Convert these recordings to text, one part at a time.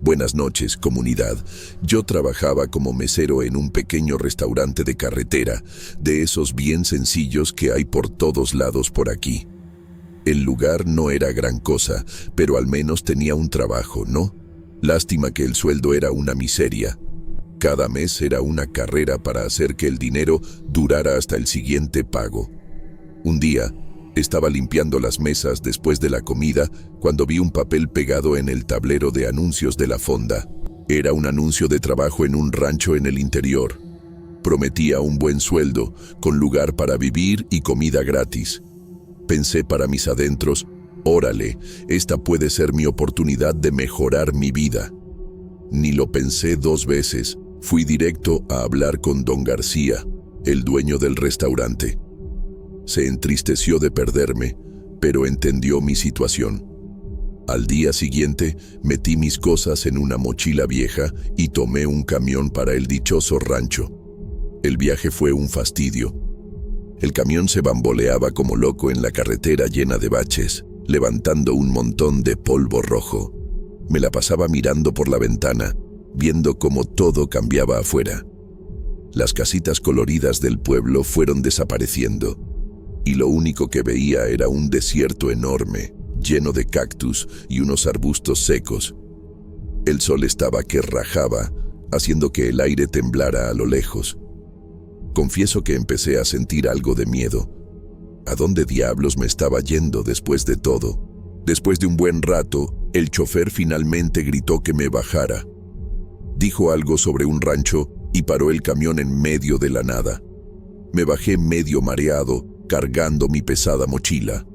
Buenas noches, comunidad. Yo trabajaba como mesero en un pequeño restaurante de carretera, de esos bien sencillos que hay por todos lados por aquí. El lugar no era gran cosa, pero al menos tenía un trabajo, ¿no? Lástima que el sueldo era una miseria. Cada mes era una carrera para hacer que el dinero durara hasta el siguiente pago. Un día, estaba limpiando las mesas después de la comida cuando vi un papel pegado en el tablero de anuncios de la fonda. Era un anuncio de trabajo en un rancho en el interior. Prometía un buen sueldo, con lugar para vivir y comida gratis. Pensé para mis adentros, órale, esta puede ser mi oportunidad de mejorar mi vida. Ni lo pensé dos veces, fui directo a hablar con don García, el dueño del restaurante. Se entristeció de perderme, pero entendió mi situación. Al día siguiente, metí mis cosas en una mochila vieja y tomé un camión para el dichoso rancho. El viaje fue un fastidio. El camión se bamboleaba como loco en la carretera llena de baches, levantando un montón de polvo rojo. Me la pasaba mirando por la ventana, viendo cómo todo cambiaba afuera. Las casitas coloridas del pueblo fueron desapareciendo, y lo único que veía era un desierto enorme, lleno de cactus y unos arbustos secos. El sol estaba que rajaba, haciendo que el aire temblara a lo lejos. Confieso que empecé a sentir algo de miedo. ¿A dónde diablos me estaba yendo después de todo? Después de un buen rato, el chofer finalmente gritó que me bajara. Dijo algo sobre un rancho y paró el camión en medio de la nada. Me bajé medio mareado, cargando mi pesada mochila.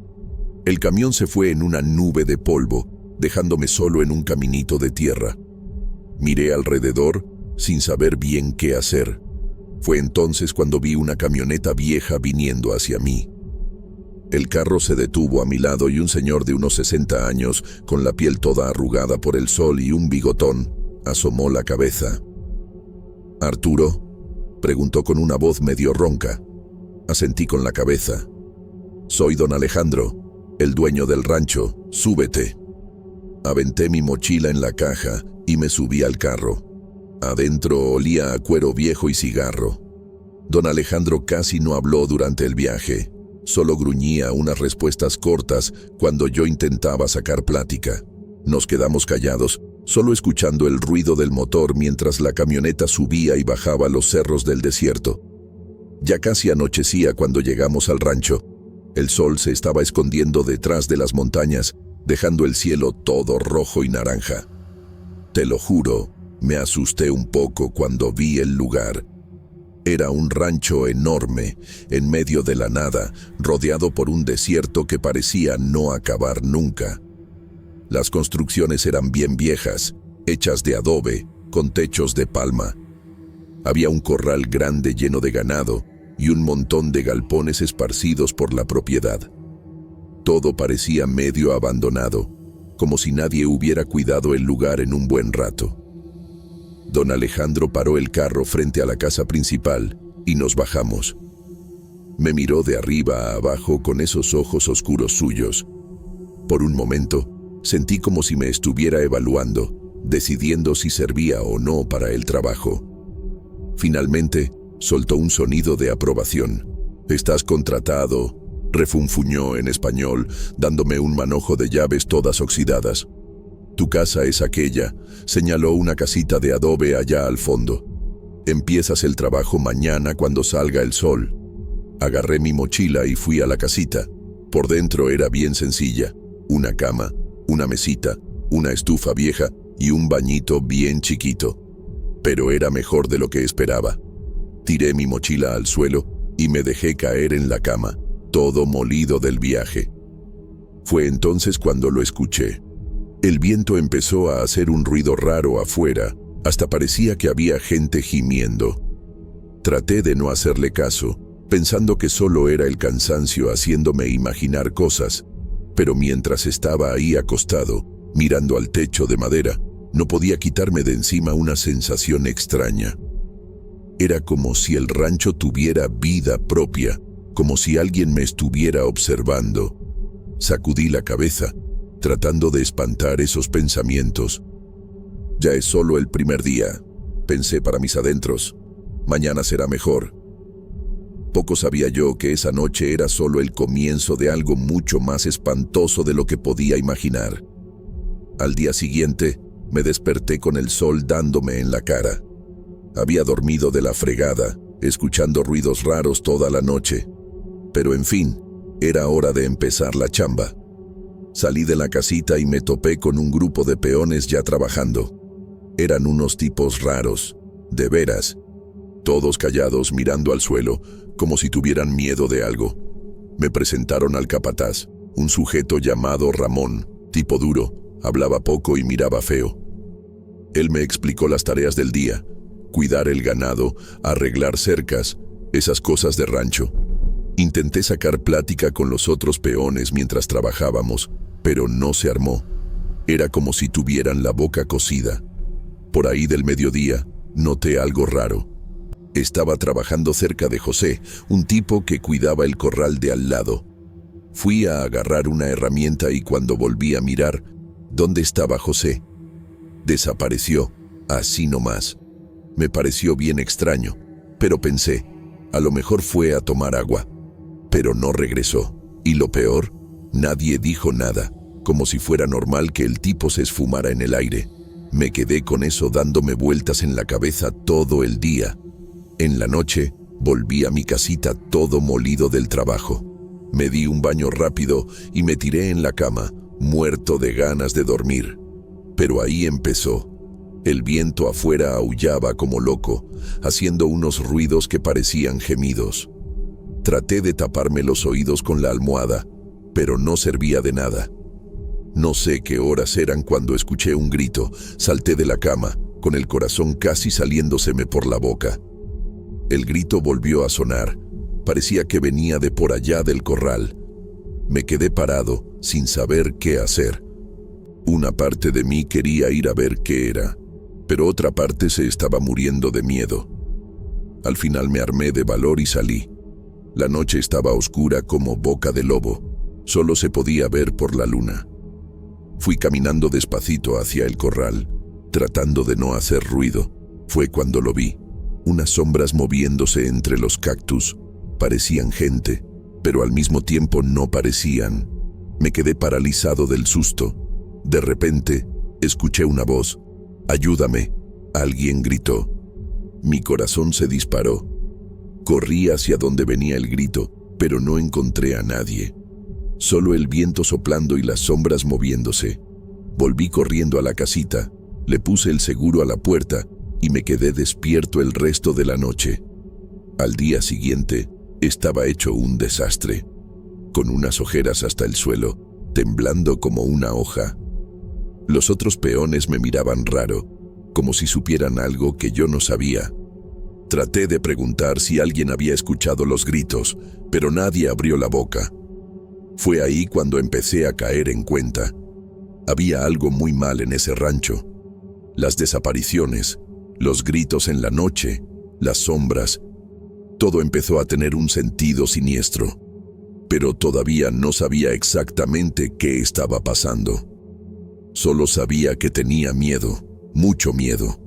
El camión se fue en una nube de polvo, dejándome solo en un caminito de tierra. Miré alrededor, sin saber bien qué hacer. Fue entonces cuando vi una camioneta vieja viniendo hacia mí. El carro se detuvo a mi lado y un señor de unos 60 años, con la piel toda arrugada por el sol y un bigotón, asomó la cabeza. «¿Arturo?», preguntó con una voz medio ronca. Asentí con la cabeza. «Soy don Alejandro, el dueño del rancho, súbete». Aventé mi mochila en la caja y me subí al carro. Adentro olía a cuero viejo y cigarro. Don Alejandro casi no habló durante el viaje, solo gruñía unas respuestas cortas cuando yo intentaba sacar plática. Nos quedamos callados, solo escuchando el ruido del motor mientras la camioneta subía y bajaba los cerros del desierto. Ya casi anochecía cuando llegamos al rancho. El sol se estaba escondiendo detrás de las montañas, dejando el cielo todo rojo y naranja. Te lo juro, me asusté un poco cuando vi el lugar. Era un rancho enorme, en medio de la nada, rodeado por un desierto que parecía no acabar nunca. Las construcciones eran bien viejas, hechas de adobe, con techos de palma. Había un corral grande lleno de ganado y un montón de galpones esparcidos por la propiedad. Todo parecía medio abandonado, como si nadie hubiera cuidado el lugar en un buen rato. Don Alejandro paró el carro frente a la casa principal y nos bajamos. Me miró de arriba a abajo con esos ojos oscuros suyos. Por un momento, sentí como si me estuviera evaluando, decidiendo si servía o no para el trabajo. Finalmente, soltó un sonido de aprobación. «Estás contratado», refunfuñó en español, dándome un manojo de llaves todas oxidadas. «Tu casa es aquella», señaló una casita de adobe allá al fondo. «Empiezas el trabajo mañana cuando salga el sol». Agarré mi mochila y fui a la casita. Por dentro era bien sencilla: una cama, una mesita, una estufa vieja y un bañito bien chiquito. Pero era mejor de lo que esperaba. Tiré mi mochila al suelo y me dejé caer en la cama, todo molido del viaje. Fue entonces cuando lo escuché. El viento empezó a hacer un ruido raro afuera, hasta parecía que había gente gimiendo. Traté de no hacerle caso, pensando que solo era el cansancio haciéndome imaginar cosas, pero mientras estaba ahí acostado, mirando al techo de madera, no podía quitarme de encima una sensación extraña. Era como si el rancho tuviera vida propia, como si alguien me estuviera observando. Sacudí la cabeza, tratando de espantar esos pensamientos. Ya es solo el primer día, pensé para mis adentros. Mañana será mejor. Poco sabía yo que esa noche era solo el comienzo de algo mucho más espantoso de lo que podía imaginar. Al día siguiente, me desperté con el sol dándome en la cara. Había dormido de la fregada, escuchando ruidos raros toda la noche. Pero en fin, era hora de empezar la chamba. Salí de la casita y me topé con un grupo de peones ya trabajando. Eran unos tipos raros, de veras. Todos callados mirando al suelo, como si tuvieran miedo de algo. Me presentaron al capataz, un sujeto llamado Ramón, tipo duro, hablaba poco y miraba feo. Él me explicó las tareas del día: cuidar el ganado, arreglar cercas, esas cosas de rancho. Intenté sacar plática con los otros peones mientras trabajábamos, pero no se armó. Era como si tuvieran la boca cocida. Por ahí del mediodía, noté algo raro. Estaba trabajando cerca de José, un tipo que cuidaba el corral de al lado. Fui a agarrar una herramienta y cuando volví a mirar, ¿dónde estaba José? Desapareció, así nomás. Me pareció bien extraño, pero pensé, a lo mejor fue a tomar agua. Pero no regresó, y lo peor, nadie dijo nada, como si fuera normal que el tipo se esfumara en el aire. Me quedé con eso dándome vueltas en la cabeza todo el día. En la noche, volví a mi casita todo molido del trabajo. Me di un baño rápido y me tiré en la cama, muerto de ganas de dormir. Pero ahí empezó. El viento afuera aullaba como loco, haciendo unos ruidos que parecían gemidos. Traté de taparme los oídos con la almohada, pero no servía de nada. No sé qué horas eran cuando escuché un grito. Salté de la cama, con el corazón casi saliéndoseme por la boca. El grito volvió a sonar. Parecía que venía de por allá del corral. Me quedé parado, sin saber qué hacer. Una parte de mí quería ir a ver qué era, pero otra parte se estaba muriendo de miedo. Al final me armé de valor y salí. La noche estaba oscura como boca de lobo. Solo se podía ver por la luna. Fui caminando despacito hacia el corral, tratando de no hacer ruido. Fue cuando lo vi. Unas sombras moviéndose entre los cactus. Parecían gente, pero al mismo tiempo no parecían. Me quedé paralizado del susto. De repente, escuché una voz. «¡Ayúdame!», alguien gritó. Mi corazón se disparó. Corrí hacia donde venía el grito, pero no encontré a nadie. Solo el viento soplando y las sombras moviéndose. Volví corriendo a la casita, le puse el seguro a la puerta y me quedé despierto el resto de la noche. Al día siguiente, estaba hecho un desastre, con unas ojeras hasta el suelo, temblando como una hoja. Los otros peones me miraban raro, como si supieran algo que yo no sabía. Traté de preguntar si alguien había escuchado los gritos, pero nadie abrió la boca. Fue ahí cuando empecé a caer en cuenta. Había algo muy mal en ese rancho. Las desapariciones, los gritos en la noche, las sombras, todo empezó a tener un sentido siniestro. Pero todavía no sabía exactamente qué estaba pasando. Solo sabía que tenía miedo, mucho miedo.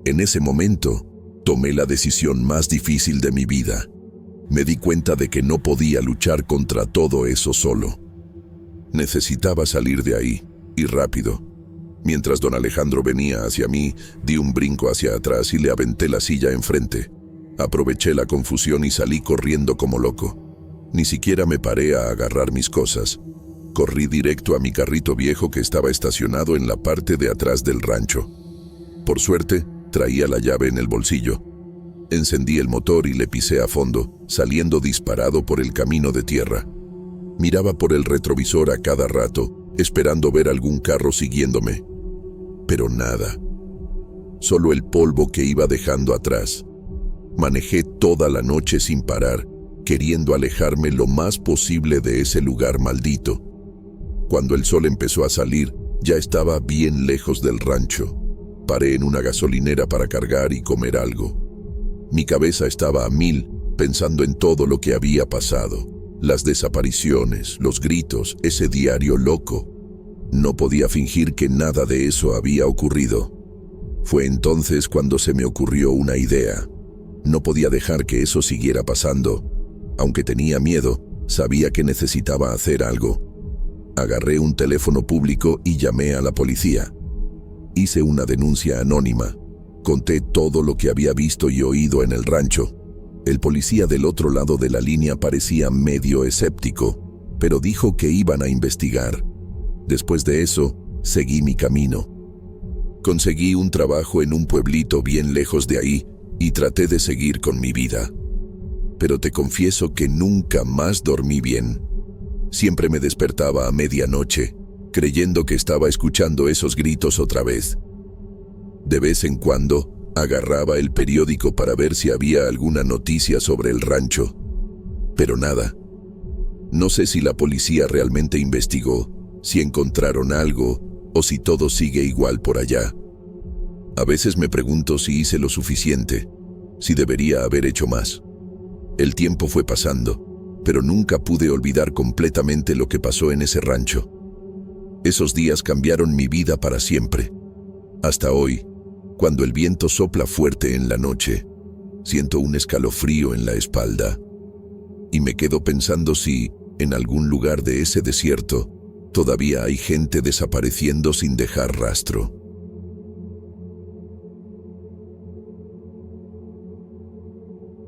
En ese momento, tomé la decisión más difícil de mi vida. Me di cuenta de que no podía luchar contra todo eso solo. Necesitaba salir de ahí, y rápido. Mientras don Alejandro venía hacia mí, di un brinco hacia atrás y le aventé la silla enfrente. Aproveché la confusión y salí corriendo como loco. Ni siquiera me paré a agarrar mis cosas. Corrí directo a mi carrito viejo que estaba estacionado en la parte de atrás del rancho. Por suerte, traía la llave en el bolsillo. Encendí el motor y le pisé a fondo, saliendo disparado por el camino de tierra. Miraba por el retrovisor a cada rato, esperando ver algún carro siguiéndome. Pero nada. Solo el polvo que iba dejando atrás. Manejé toda la noche sin parar, queriendo alejarme lo más posible de ese lugar maldito. Cuando el sol empezó a salir, ya estaba bien lejos del rancho. Paré en una gasolinera para cargar y comer algo. Mi cabeza estaba a mil, pensando en todo lo que había pasado. Las desapariciones, los gritos, ese diario loco. No podía fingir que nada de eso había ocurrido. Fue entonces cuando se me ocurrió una idea. No podía dejar que eso siguiera pasando. Aunque tenía miedo, sabía que necesitaba hacer algo. Agarré un teléfono público y llamé a la policía. Hice una denuncia anónima. Conté todo lo que había visto y oído en el rancho. El policía del otro lado de la línea parecía medio escéptico, pero dijo que iban a investigar. Después de eso, seguí mi camino. Conseguí un trabajo en un pueblito bien lejos de ahí y traté de seguir con mi vida. Pero te confieso que nunca más dormí bien. Siempre me despertaba a medianoche, creyendo que estaba escuchando esos gritos otra vez. De vez en cuando, agarraba el periódico para ver si había alguna noticia sobre el rancho. Pero nada. No sé si la policía realmente investigó, si encontraron algo o si todo sigue igual por allá. A veces me pregunto si hice lo suficiente, si debería haber hecho más. El tiempo fue pasando, pero nunca pude olvidar completamente lo que pasó en ese rancho. Esos días cambiaron mi vida para siempre. Hasta hoy, cuando el viento sopla fuerte en la noche, siento un escalofrío en la espalda y me quedo pensando si, en algún lugar de ese desierto, todavía hay gente desapareciendo sin dejar rastro.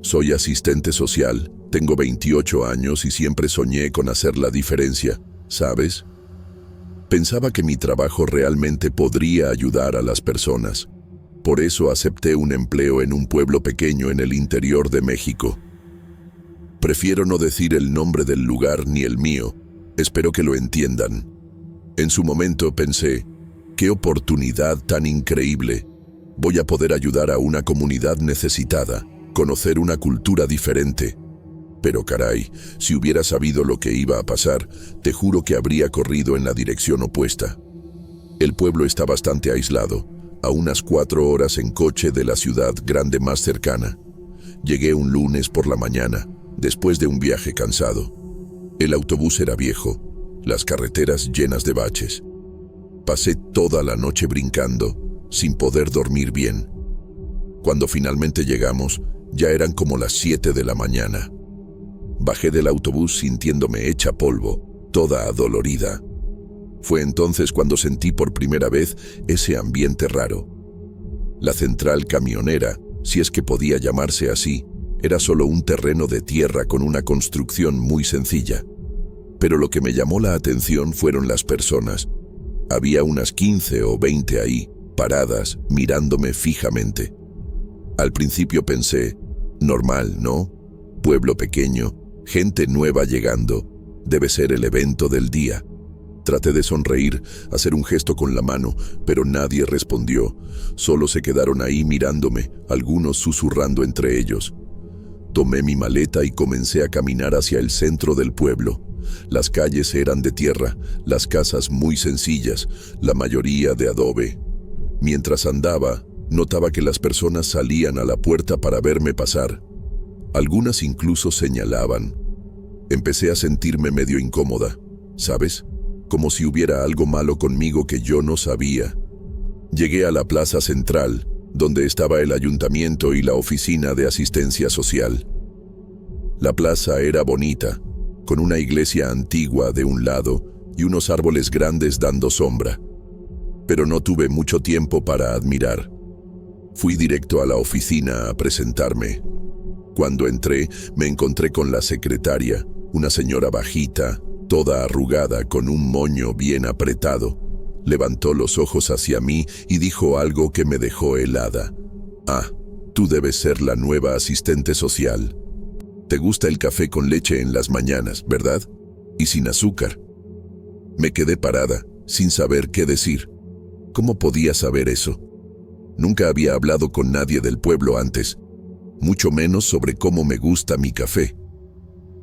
Soy asistente social, tengo 28 años y siempre soñé con hacer la diferencia, ¿sabes? Pensaba que mi trabajo realmente podría ayudar a las personas. Por eso acepté un empleo en un pueblo pequeño en el interior de México. Prefiero no decir el nombre del lugar ni el mío. Espero que lo entiendan. En su momento pensé, qué oportunidad tan increíble. Voy a poder ayudar a una comunidad necesitada, conocer una cultura diferente. Pero caray, si hubiera sabido lo que iba a pasar, te juro que habría corrido en la dirección opuesta. El pueblo está bastante aislado, a unas 4 horas en coche de la ciudad grande más cercana. Llegué un lunes por la mañana, después de un viaje cansado. El autobús era viejo, las carreteras llenas de baches. Pasé toda la noche brincando, sin poder dormir bien. Cuando finalmente llegamos, ya eran como las 7 de la mañana. Bajé del autobús sintiéndome hecha polvo, toda adolorida. Fue entonces cuando sentí por primera vez ese ambiente raro. La central camionera, si es que podía llamarse así, era solo un terreno de tierra con una construcción muy sencilla. Pero lo que me llamó la atención fueron las personas. Había unas 15 o 20 ahí, paradas, mirándome fijamente. Al principio pensé, normal, ¿no? Pueblo pequeño, gente nueva llegando, debe ser el evento del día. Traté de sonreír, hacer un gesto con la mano, pero nadie respondió. Solo se quedaron ahí mirándome, algunos susurrando entre ellos. Tomé mi maleta y comencé a caminar hacia el centro del pueblo. Las calles eran de tierra, las casas muy sencillas, la mayoría de adobe. Mientras andaba, notaba que las personas salían a la puerta para verme pasar. Algunas incluso señalaban. Empecé a sentirme medio incómoda, ¿sabes? Como si hubiera algo malo conmigo que yo no sabía. Llegué a la plaza central, donde estaba el ayuntamiento y la oficina de asistencia social. La plaza era bonita, con una iglesia antigua de un lado y unos árboles grandes dando sombra. Pero no tuve mucho tiempo para admirar. Fui directo a la oficina a presentarme. Cuando entré, me encontré con la secretaria, una señora bajita, toda arrugada, con un moño bien apretado. Levantó los ojos hacia mí y dijo algo que me dejó helada. «Ah, tú debes ser la nueva asistente social. Te gusta el café con leche en las mañanas, ¿verdad? Y sin azúcar». Me quedé parada, sin saber qué decir. ¿Cómo podía saber eso? Nunca había hablado con nadie del pueblo antes, mucho menos sobre cómo me gusta mi café.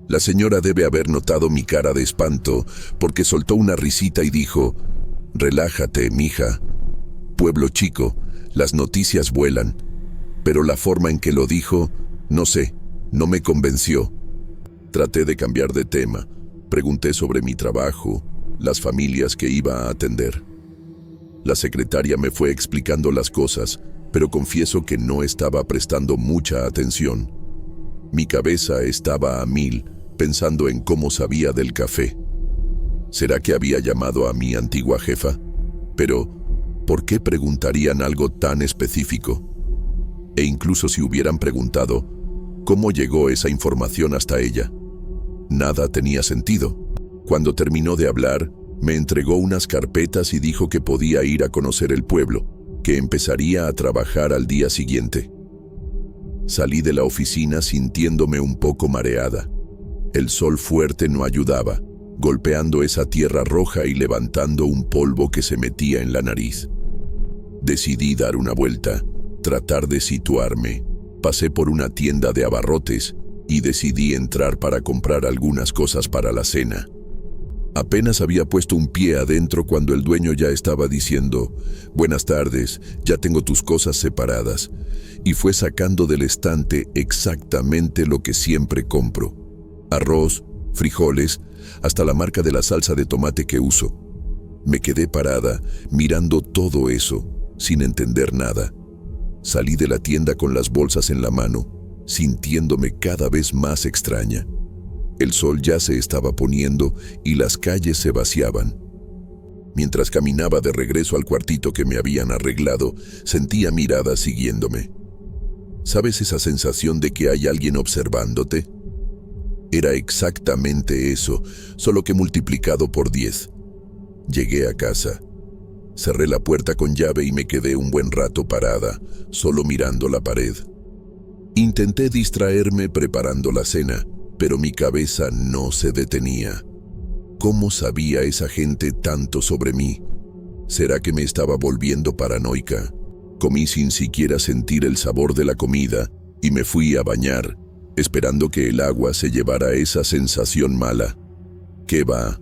La señora debe haber notado mi cara de espanto, porque soltó una risita y dijo: «Relájate, mija. Pueblo chico, las noticias vuelan». Pero la forma en que lo dijo, no sé, no me convenció. Traté de cambiar de tema. Pregunté sobre mi trabajo, las familias que iba a atender. La secretaria me fue explicando las cosas, pero confieso que no estaba prestando mucha atención. Mi cabeza estaba a mil, pensando en cómo sabía del café. ¿Será que había llamado a mi antigua jefa? Pero, ¿por qué preguntarían algo tan específico? E incluso si hubieran preguntado, ¿cómo llegó esa información hasta ella? Nada tenía sentido. Cuando terminó de hablar, me entregó unas carpetas y dijo que podía ir a conocer el pueblo, que empezaría a trabajar al día siguiente. Salí de la oficina sintiéndome un poco mareada. El sol fuerte no ayudaba, golpeando esa tierra roja y levantando un polvo que se metía en la nariz. Decidí dar una vuelta, tratar de situarme. Pasé por una tienda de abarrotes y decidí entrar para comprar algunas cosas para la cena. Apenas había puesto un pie adentro cuando el dueño ya estaba diciendo, «Buenas tardes, ya tengo tus cosas separadas», y fue sacando del estante exactamente lo que siempre compro. Arroz, frijoles, hasta la marca de la salsa de tomate que uso. Me quedé parada, mirando todo eso, sin entender nada. Salí de la tienda con las bolsas en la mano, sintiéndome cada vez más extraña. El sol ya se estaba poniendo y las calles se vaciaban. Mientras caminaba de regreso al cuartito que me habían arreglado, sentía miradas siguiéndome. ¿Sabes esa sensación de que hay alguien observándote? Era exactamente eso, solo que multiplicado por 10. Llegué a casa. Cerré la puerta con llave y me quedé un buen rato parada, solo mirando la pared. Intenté distraerme preparando la cena, pero mi cabeza no se detenía. ¿Cómo sabía esa gente tanto sobre mí? ¿Será que me estaba volviendo paranoica? Comí sin siquiera sentir el sabor de la comida y me fui a bañar, esperando que el agua se llevara esa sensación mala. ¿Qué va?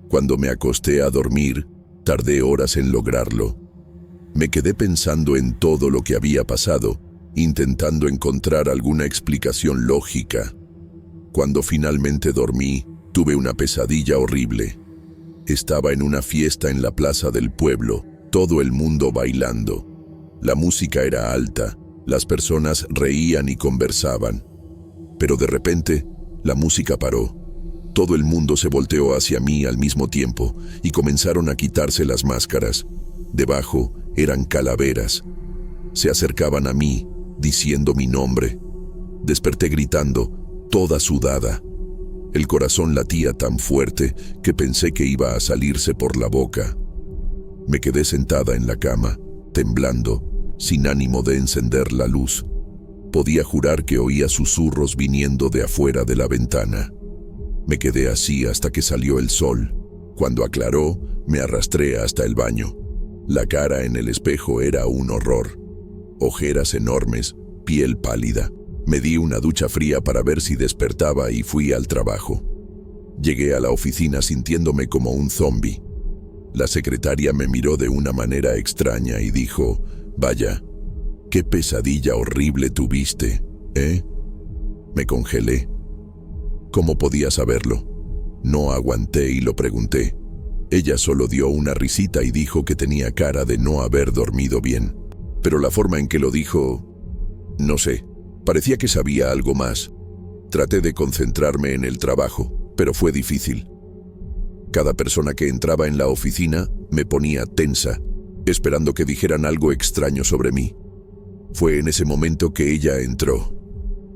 Cuando me acosté a dormir, tardé horas en lograrlo. Me quedé pensando en todo lo que había pasado, intentando encontrar alguna explicación lógica. Cuando finalmente dormí, tuve una pesadilla horrible. Estaba en una fiesta en la plaza del pueblo, todo el mundo bailando. La música era alta, las personas reían y conversaban. Pero de repente, la música paró. Todo el mundo se volteó hacia mí al mismo tiempo y comenzaron a quitarse las máscaras. Debajo eran calaveras. Se acercaban a mí, diciendo mi nombre. Desperté gritando, toda sudada. El corazón latía tan fuerte que pensé que iba a salirse por la boca. Me quedé sentada en la cama, temblando, sin ánimo de encender la luz. Podía jurar que oía susurros viniendo de afuera de la ventana. Me quedé así hasta que salió el sol. Cuando aclaró, me arrastré hasta el baño. La cara en el espejo era un horror. Ojeras enormes, piel pálida. Me di una ducha fría para ver si despertaba y fui al trabajo. Llegué a la oficina sintiéndome como un zombi. La secretaria me miró de una manera extraña y dijo, «Vaya, qué pesadilla horrible tuviste, ¿eh?» Me congelé. ¿Cómo podía saberlo? No aguanté y lo pregunté. Ella solo dio una risita y dijo que tenía cara de no haber dormido bien. Pero la forma en que lo dijo, no sé, parecía que sabía algo más. Traté de concentrarme en el trabajo, pero fue difícil. Cada persona que entraba en la oficina me ponía tensa, esperando que dijeran algo extraño sobre mí. Fue en ese momento que ella entró.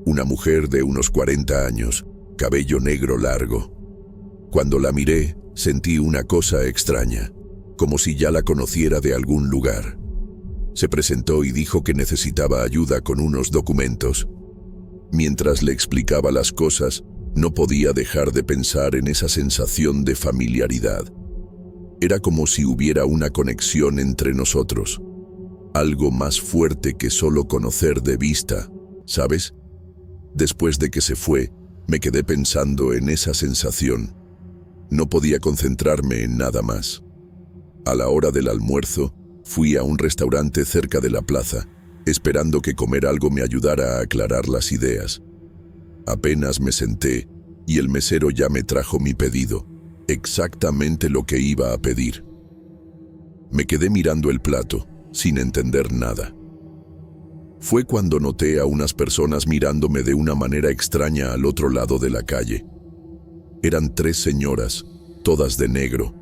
Una mujer de unos 40 años, cabello negro largo. Cuando la miré, sentí una cosa extraña, como si ya la conociera de algún lugar. Se presentó y dijo que necesitaba ayuda con unos documentos. Mientras le explicaba las cosas, no podía dejar de pensar en esa sensación de familiaridad. Era como si hubiera una conexión entre nosotros. Algo más fuerte que solo conocer de vista, ¿sabes? Después de que se fue, me quedé pensando en esa sensación. No podía concentrarme en nada más. A la hora del almuerzo, fui a un restaurante cerca de la plaza, esperando que comer algo me ayudara a aclarar las ideas. Apenas me senté y el mesero ya me trajo mi pedido, exactamente lo que iba a pedir. Me quedé mirando el plato, sin entender nada. Fue cuando noté a unas personas mirándome de una manera extraña al otro lado de la calle. Eran 3 señoras, todas de negro.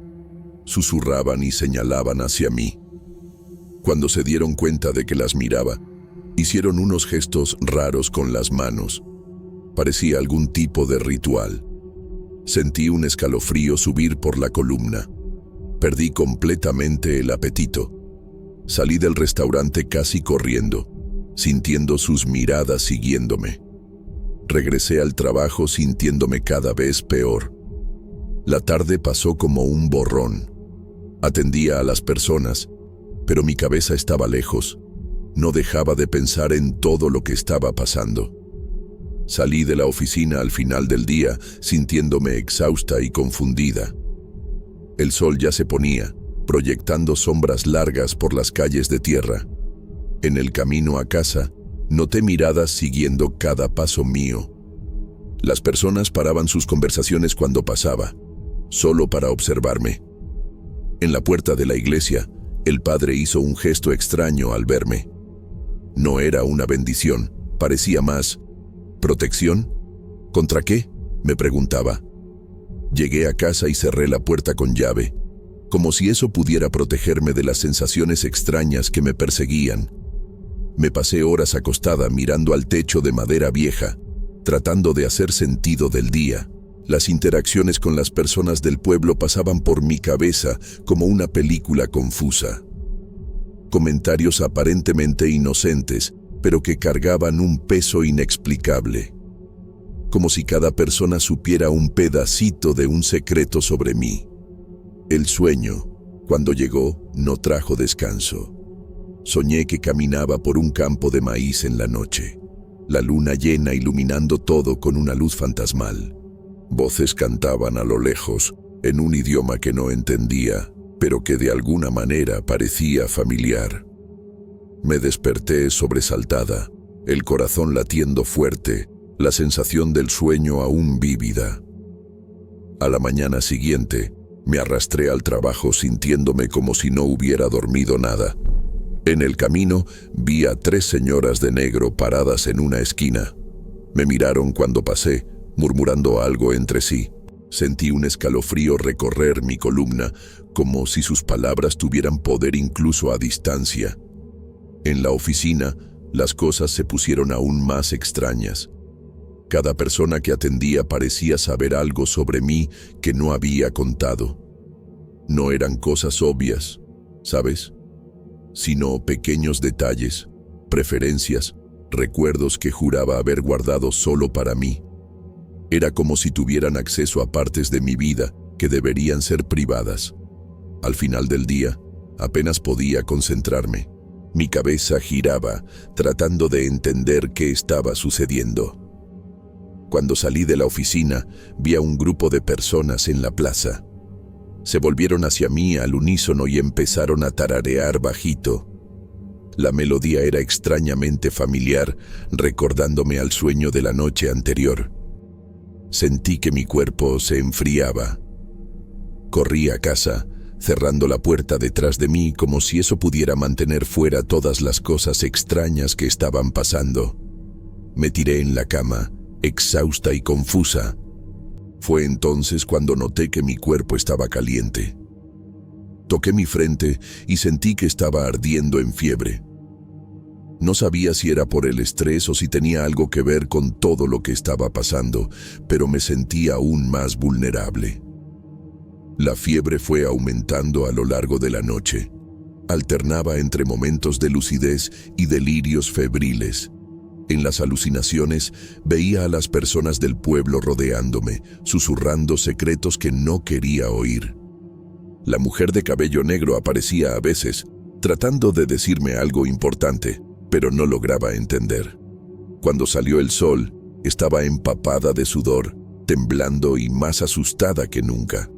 Susurraban y señalaban hacia mí. Cuando se dieron cuenta de que las miraba, hicieron unos gestos raros con las manos. Parecía algún tipo de ritual. Sentí un escalofrío subir por la columna. Perdí completamente el apetito. Salí del restaurante casi corriendo, sintiendo sus miradas siguiéndome. Regresé al trabajo sintiéndome cada vez peor. La tarde pasó como un borrón. Atendía a las personas, pero mi cabeza estaba lejos. No dejaba de pensar en todo lo que estaba pasando. Salí de la oficina al final del día, sintiéndome exhausta y confundida. El sol ya se ponía, proyectando sombras largas por las calles de tierra. En el camino a casa, noté miradas siguiendo cada paso mío. Las personas paraban sus conversaciones cuando pasaba, solo para observarme. En la puerta de la iglesia, el padre hizo un gesto extraño al verme. No era una bendición, parecía más ¿protección? ¿Contra qué?, me preguntaba. Llegué a casa y cerré la puerta con llave, como si eso pudiera protegerme de las sensaciones extrañas que me perseguían. Me pasé horas acostada mirando al techo de madera vieja, tratando de hacer sentido del día. Las interacciones con las personas del pueblo pasaban por mi cabeza como una película confusa. Comentarios aparentemente inocentes, pero que cargaban un peso inexplicable. Como si cada persona supiera un pedacito de un secreto sobre mí. El sueño, cuando llegó, no trajo descanso. Soñé que caminaba por un campo de maíz en la noche, la luna llena iluminando todo con una luz fantasmal. Voces cantaban a lo lejos, en un idioma que no entendía, pero que de alguna manera parecía familiar. Me desperté sobresaltada, el corazón latiendo fuerte, la sensación del sueño aún vívida. A la mañana siguiente, me arrastré al trabajo sintiéndome como si no hubiera dormido nada. En el camino, vi a 3 señoras de negro paradas en una esquina. Me miraron cuando pasé, murmurando algo entre sí. Sentí un escalofrío recorrer mi columna, como si sus palabras tuvieran poder incluso a distancia. En la oficina, las cosas se pusieron aún más extrañas. Cada persona que atendía parecía saber algo sobre mí que no había contado. No eran cosas obvias, ¿sabes? Sino pequeños detalles, preferencias, recuerdos que juraba haber guardado solo para mí. Era como si tuvieran acceso a partes de mi vida que deberían ser privadas. Al final del día, apenas podía concentrarme. Mi cabeza giraba, tratando de entender qué estaba sucediendo. Cuando salí de la oficina, vi a un grupo de personas en la plaza. Se volvieron hacia mí al unísono y empezaron a tararear bajito. La melodía era extrañamente familiar, recordándome al sueño de la noche anterior. Sentí que mi cuerpo se enfriaba. Corrí a casa, cerrando la puerta detrás de mí como si eso pudiera mantener fuera todas las cosas extrañas que estaban pasando. Me tiré en la cama, exhausta y confusa. Fue entonces cuando noté que mi cuerpo estaba caliente. Toqué mi frente y sentí que estaba ardiendo en fiebre. No sabía si era por el estrés o si tenía algo que ver con todo lo que estaba pasando, pero me sentí aún más vulnerable. La fiebre fue aumentando a lo largo de la noche. Alternaba entre momentos de lucidez y delirios febriles. En las alucinaciones veía a las personas del pueblo rodeándome, susurrando secretos que no quería oír. La mujer de cabello negro aparecía a veces, tratando de decirme algo importante, pero no lograba entender. Cuando salió el sol, estaba empapada de sudor, temblando y más asustada que nunca.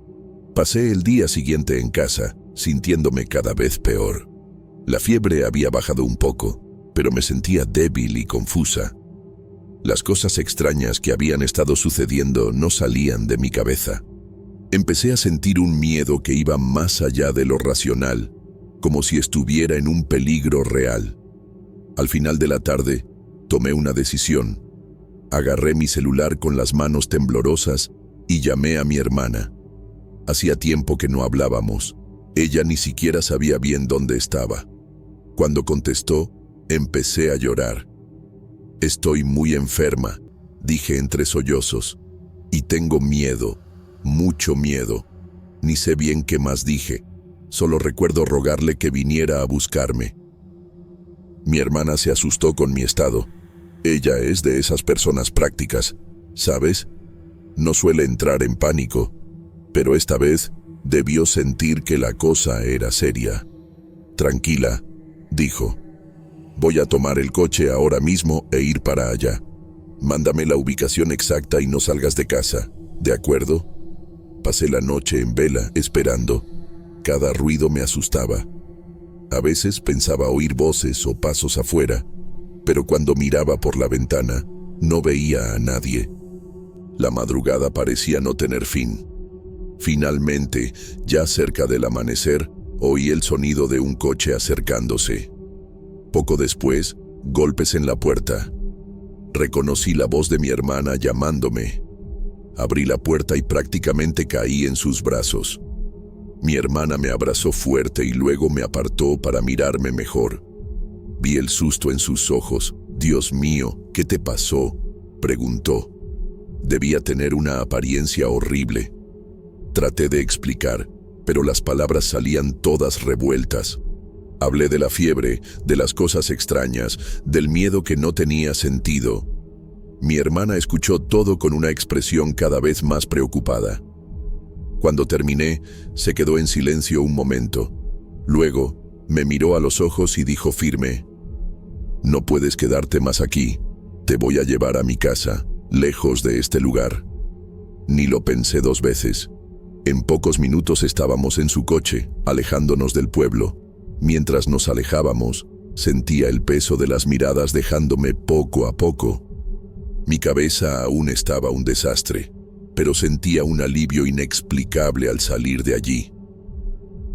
Pasé el día siguiente en casa, sintiéndome cada vez peor. La fiebre había bajado un poco, pero me sentía débil y confusa. Las cosas extrañas que habían estado sucediendo no salían de mi cabeza. Empecé a sentir un miedo que iba más allá de lo racional, como si estuviera en un peligro real. Al final de la tarde, tomé una decisión. Agarré mi celular con las manos temblorosas y llamé a mi hermana. Hacía tiempo que no hablábamos. Ella ni siquiera sabía bien dónde estaba. Cuando contestó, empecé a llorar. «Estoy muy enferma», dije entre sollozos, «y tengo miedo, mucho miedo». Ni sé bien qué más dije. Solo recuerdo rogarle que viniera a buscarme. Mi hermana se asustó con mi estado. Ella es de esas personas prácticas, ¿sabes? No suele entrar en pánico, pero esta vez debió sentir que la cosa era seria. «Tranquila», dijo. «Voy a tomar el coche ahora mismo e ir para allá. Mándame la ubicación exacta y no salgas de casa, ¿de acuerdo?» Pasé la noche en vela, esperando. Cada ruido me asustaba. A veces pensaba oír voces o pasos afuera, pero cuando miraba por la ventana, no veía a nadie. La madrugada parecía no tener fin. Finalmente, ya cerca del amanecer, oí el sonido de un coche acercándose. Poco después, golpes en la puerta. Reconocí la voz de mi hermana llamándome. Abrí la puerta y prácticamente caí en sus brazos. Mi hermana me abrazó fuerte y luego me apartó para mirarme mejor. Vi el susto en sus ojos. «Dios mío, ¿qué te pasó?», preguntó. Debía tener una apariencia horrible. Traté de explicar, pero las palabras salían todas revueltas. Hablé de la fiebre, de las cosas extrañas, del miedo que no tenía sentido. Mi hermana escuchó todo con una expresión cada vez más preocupada. Cuando terminé, se quedó en silencio un momento. Luego, me miró a los ojos y dijo firme: «No puedes quedarte más aquí. Te voy a llevar a mi casa, lejos de este lugar». Ni lo pensé dos veces. En pocos minutos estábamos en su coche, alejándonos del pueblo. Mientras nos alejábamos, sentía el peso de las miradas dejándome poco a poco. Mi cabeza aún estaba un desastre, pero sentía un alivio inexplicable al salir de allí.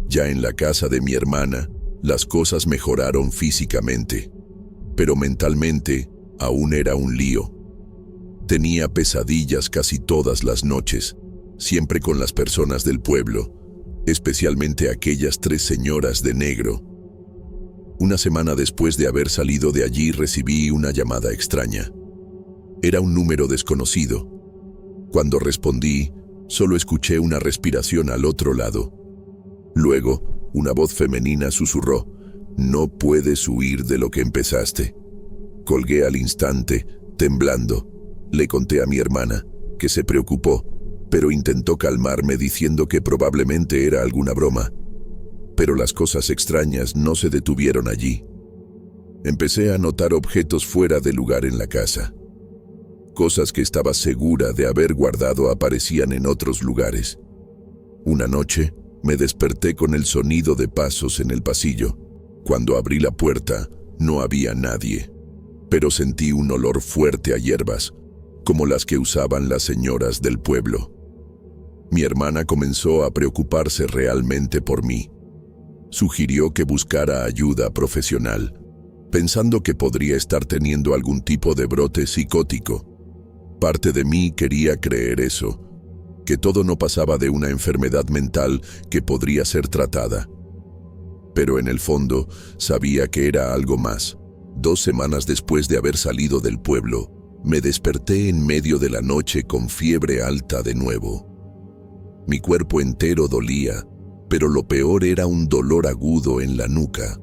Ya en la casa de mi hermana, las cosas mejoraron físicamente, pero mentalmente aún era un lío. Tenía pesadillas casi todas las noches, siempre con las personas del pueblo, especialmente aquellas 3 señoras de negro. Una semana después de haber salido de allí recibí una llamada extraña. Era un número desconocido. Cuando respondí, solo escuché una respiración al otro lado. Luego, una voz femenina susurró: «No puedes huir de lo que empezaste». Colgué al instante, temblando. Le conté a mi hermana, que se preocupó, pero intentó calmarme diciendo que probablemente era alguna broma. Pero las cosas extrañas no se detuvieron allí. Empecé a notar objetos fuera de lugar en la casa. Cosas que estaba segura de haber guardado aparecían en otros lugares. Una noche, me desperté con el sonido de pasos en el pasillo. Cuando abrí la puerta, no había nadie, pero sentí un olor fuerte a hierbas, como las que usaban las señoras del pueblo. Mi hermana comenzó a preocuparse realmente por mí. Sugirió que buscara ayuda profesional, pensando que podría estar teniendo algún tipo de brote psicótico. Parte de mí quería creer eso, que todo no pasaba de una enfermedad mental que podría ser tratada. Pero en el fondo sabía que era algo más. 2 semanas después de haber salido del pueblo, me desperté en medio de la noche con fiebre alta de nuevo. Mi cuerpo entero dolía, pero lo peor era un dolor agudo en la nuca,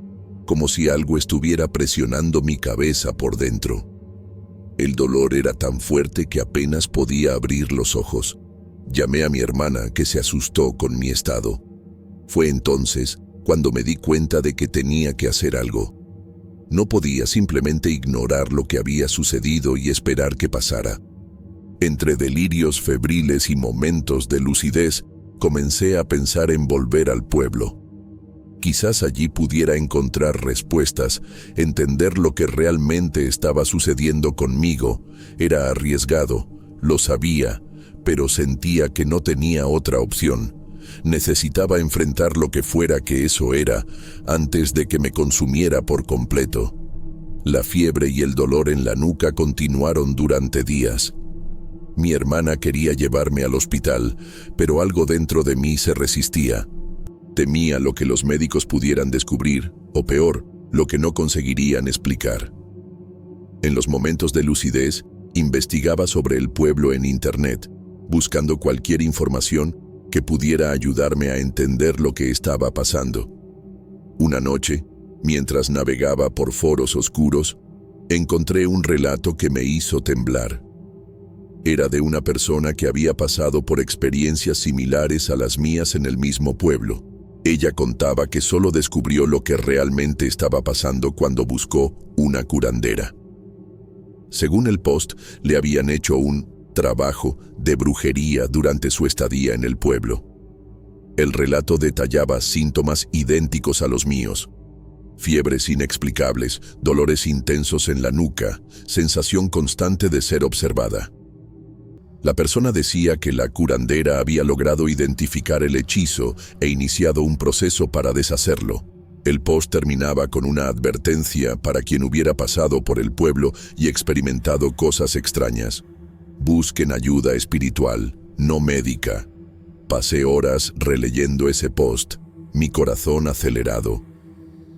como si algo estuviera presionando mi cabeza por dentro. El dolor era tan fuerte que apenas podía abrir los ojos. Llamé a mi hermana, que se asustó con mi estado. Fue entonces cuando me di cuenta de que tenía que hacer algo. No podía simplemente ignorar lo que había sucedido y esperar que pasara. Entre delirios febriles y momentos de lucidez, comencé a pensar en volver al pueblo. Quizás allí pudiera encontrar respuestas, entender lo que realmente estaba sucediendo conmigo. Era arriesgado, lo sabía, pero sentía que no tenía otra opción. Necesitaba enfrentar lo que fuera que eso era antes de que me consumiera por completo. La fiebre y el dolor en la nuca continuaron durante días. Mi hermana quería llevarme al hospital, pero algo dentro de mí se resistía. Temía lo que los médicos pudieran descubrir, o peor, lo que no conseguirían explicar. En los momentos de lucidez, investigaba sobre el pueblo en Internet, buscando cualquier información que pudiera ayudarme a entender lo que estaba pasando. Una noche, mientras navegaba por foros oscuros, encontré un relato que me hizo temblar. Era de una persona que había pasado por experiencias similares a las mías en el mismo pueblo. Ella contaba que solo descubrió lo que realmente estaba pasando cuando buscó una curandera. Según el post, le habían hecho un trabajo de brujería durante su estadía en el pueblo. El relato detallaba síntomas idénticos a los míos: fiebres inexplicables, dolores intensos en la nuca, sensación constante de ser observada. La persona decía que la curandera había logrado identificar el hechizo e iniciado un proceso para deshacerlo. El post terminaba con una advertencia para quien hubiera pasado por el pueblo y experimentado cosas extrañas: busquen ayuda espiritual, no médica. Pasé horas releyendo ese post, mi corazón acelerado.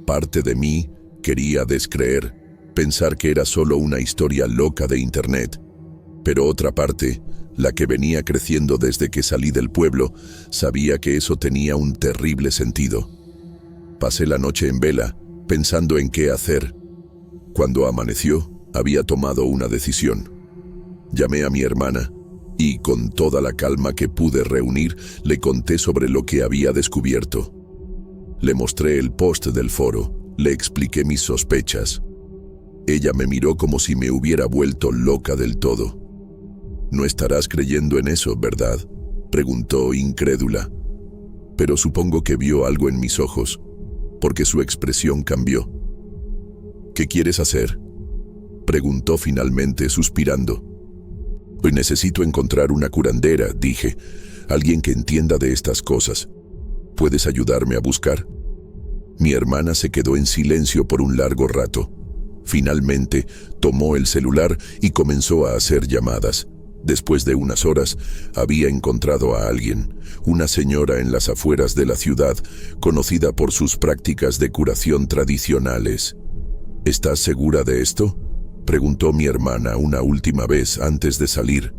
Parte de mí quería descreer, pensar que era solo una historia loca de Internet. Pero otra parte, la que venía creciendo desde que salí del pueblo, sabía que eso tenía un terrible sentido. Pasé la noche en vela, pensando en qué hacer. Cuando amaneció, había tomado una decisión. Llamé a mi hermana y, con toda la calma que pude reunir, le conté sobre lo que había descubierto. Le mostré el post del foro, le expliqué mis sospechas. Ella me miró como si me hubiera vuelto loca del todo. «No estarás creyendo en eso, ¿verdad?», preguntó incrédula. Pero supongo que vio algo en mis ojos, porque su expresión cambió. «¿Qué quieres hacer?», preguntó finalmente, suspirando. «Hoy necesito encontrar una curandera», dije, «alguien que entienda de estas cosas. ¿Puedes ayudarme a buscar?». Mi hermana se quedó en silencio por un largo rato. Finalmente, tomó el celular y comenzó a hacer llamadas. Después de unas horas, había encontrado a alguien, una señora en las afueras de la ciudad, conocida por sus prácticas de curación tradicionales. «¿Estás segura de esto?», preguntó mi hermana una última vez antes de salir.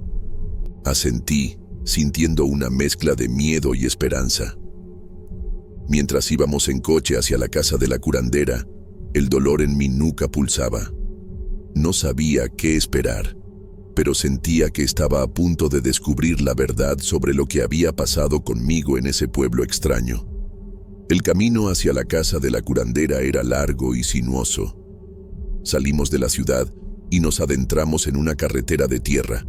Asentí, sintiendo una mezcla de miedo y esperanza. Mientras íbamos en coche hacia la casa de la curandera, el dolor en mi nuca pulsaba. No sabía qué esperar, pero sentía que estaba a punto de descubrir la verdad sobre lo que había pasado conmigo en ese pueblo extraño. El camino hacia la casa de la curandera era largo y sinuoso. Salimos de la ciudad y nos adentramos en una carretera de tierra,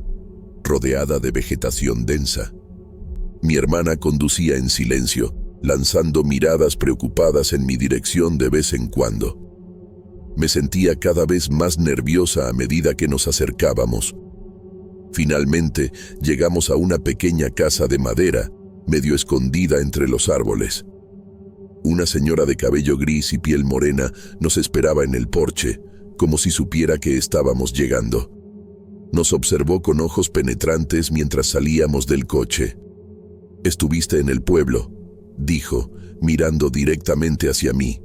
rodeada de vegetación densa. Mi hermana conducía en silencio, lanzando miradas preocupadas en mi dirección de vez en cuando. Me sentía cada vez más nerviosa a medida que nos acercábamos. Finalmente, llegamos a una pequeña casa de madera, medio escondida entre los árboles. Una señora de cabello gris y piel morena nos esperaba en el porche, como si supiera que estábamos llegando. Nos observó con ojos penetrantes mientras salíamos del coche. «¿Estuviste en el pueblo?», dijo, mirando directamente hacia mí.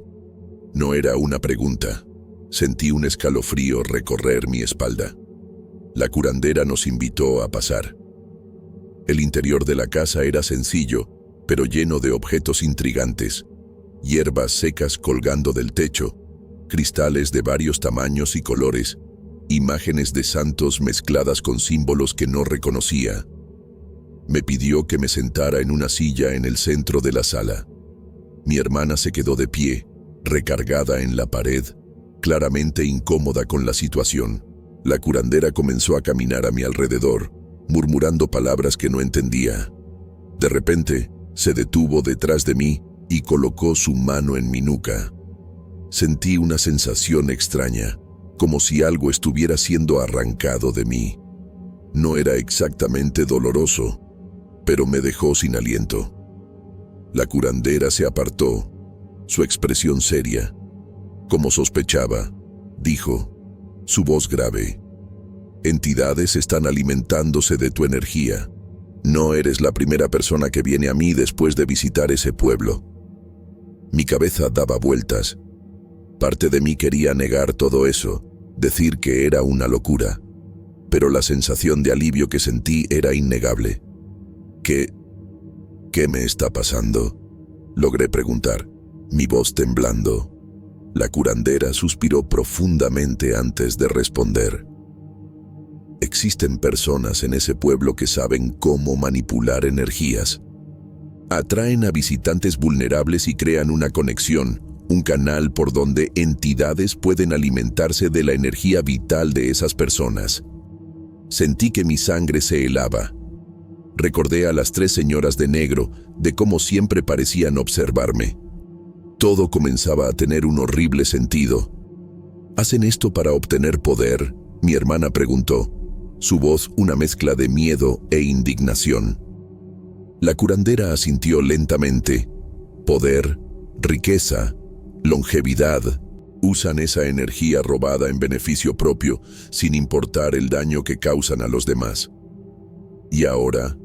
No era una pregunta. Sentí un escalofrío recorrer mi espalda. La curandera nos invitó a pasar. El interior de la casa era sencillo, pero lleno de objetos intrigantes: hierbas secas colgando del techo, cristales de varios tamaños y colores, imágenes de santos mezcladas con símbolos que no reconocía. Me pidió que me sentara en una silla en el centro de la sala. Mi hermana se quedó de pie, recargada en la pared, claramente incómoda con la situación. La curandera comenzó a caminar a mi alrededor, murmurando palabras que no entendía. De repente, se detuvo detrás de mí y colocó su mano en mi nuca. Sentí una sensación extraña, como si algo estuviera siendo arrancado de mí. No era exactamente doloroso, pero me dejó sin aliento. La curandera se apartó, su expresión seria. Como sospechaba, dijo, su voz grave. Entidades están alimentándose de tu energía. No eres la primera persona que viene a mí después de visitar ese pueblo. Mi cabeza daba vueltas. Parte de mí quería negar todo eso, decir que era una locura, pero la sensación de alivio que sentí era innegable. ¿Qué me está pasando?, logré preguntar, mi voz temblando. La curandera suspiró profundamente antes de responder. Existen personas en ese pueblo que saben cómo manipular energías. Atraen a visitantes vulnerables y crean una conexión, un canal por donde entidades pueden alimentarse de la energía vital de esas personas. Sentí que mi sangre se helaba. Recordé a las 3 señoras de negro, de cómo siempre parecían observarme. Todo comenzaba a tener un horrible sentido. ¿Hacen esto para obtener poder?, mi hermana preguntó, su voz una mezcla de miedo e indignación. La curandera asintió lentamente. Poder, riqueza, longevidad. Usan esa energía robada en beneficio propio, sin importar el daño que causan a los demás. ¿Y ahora?,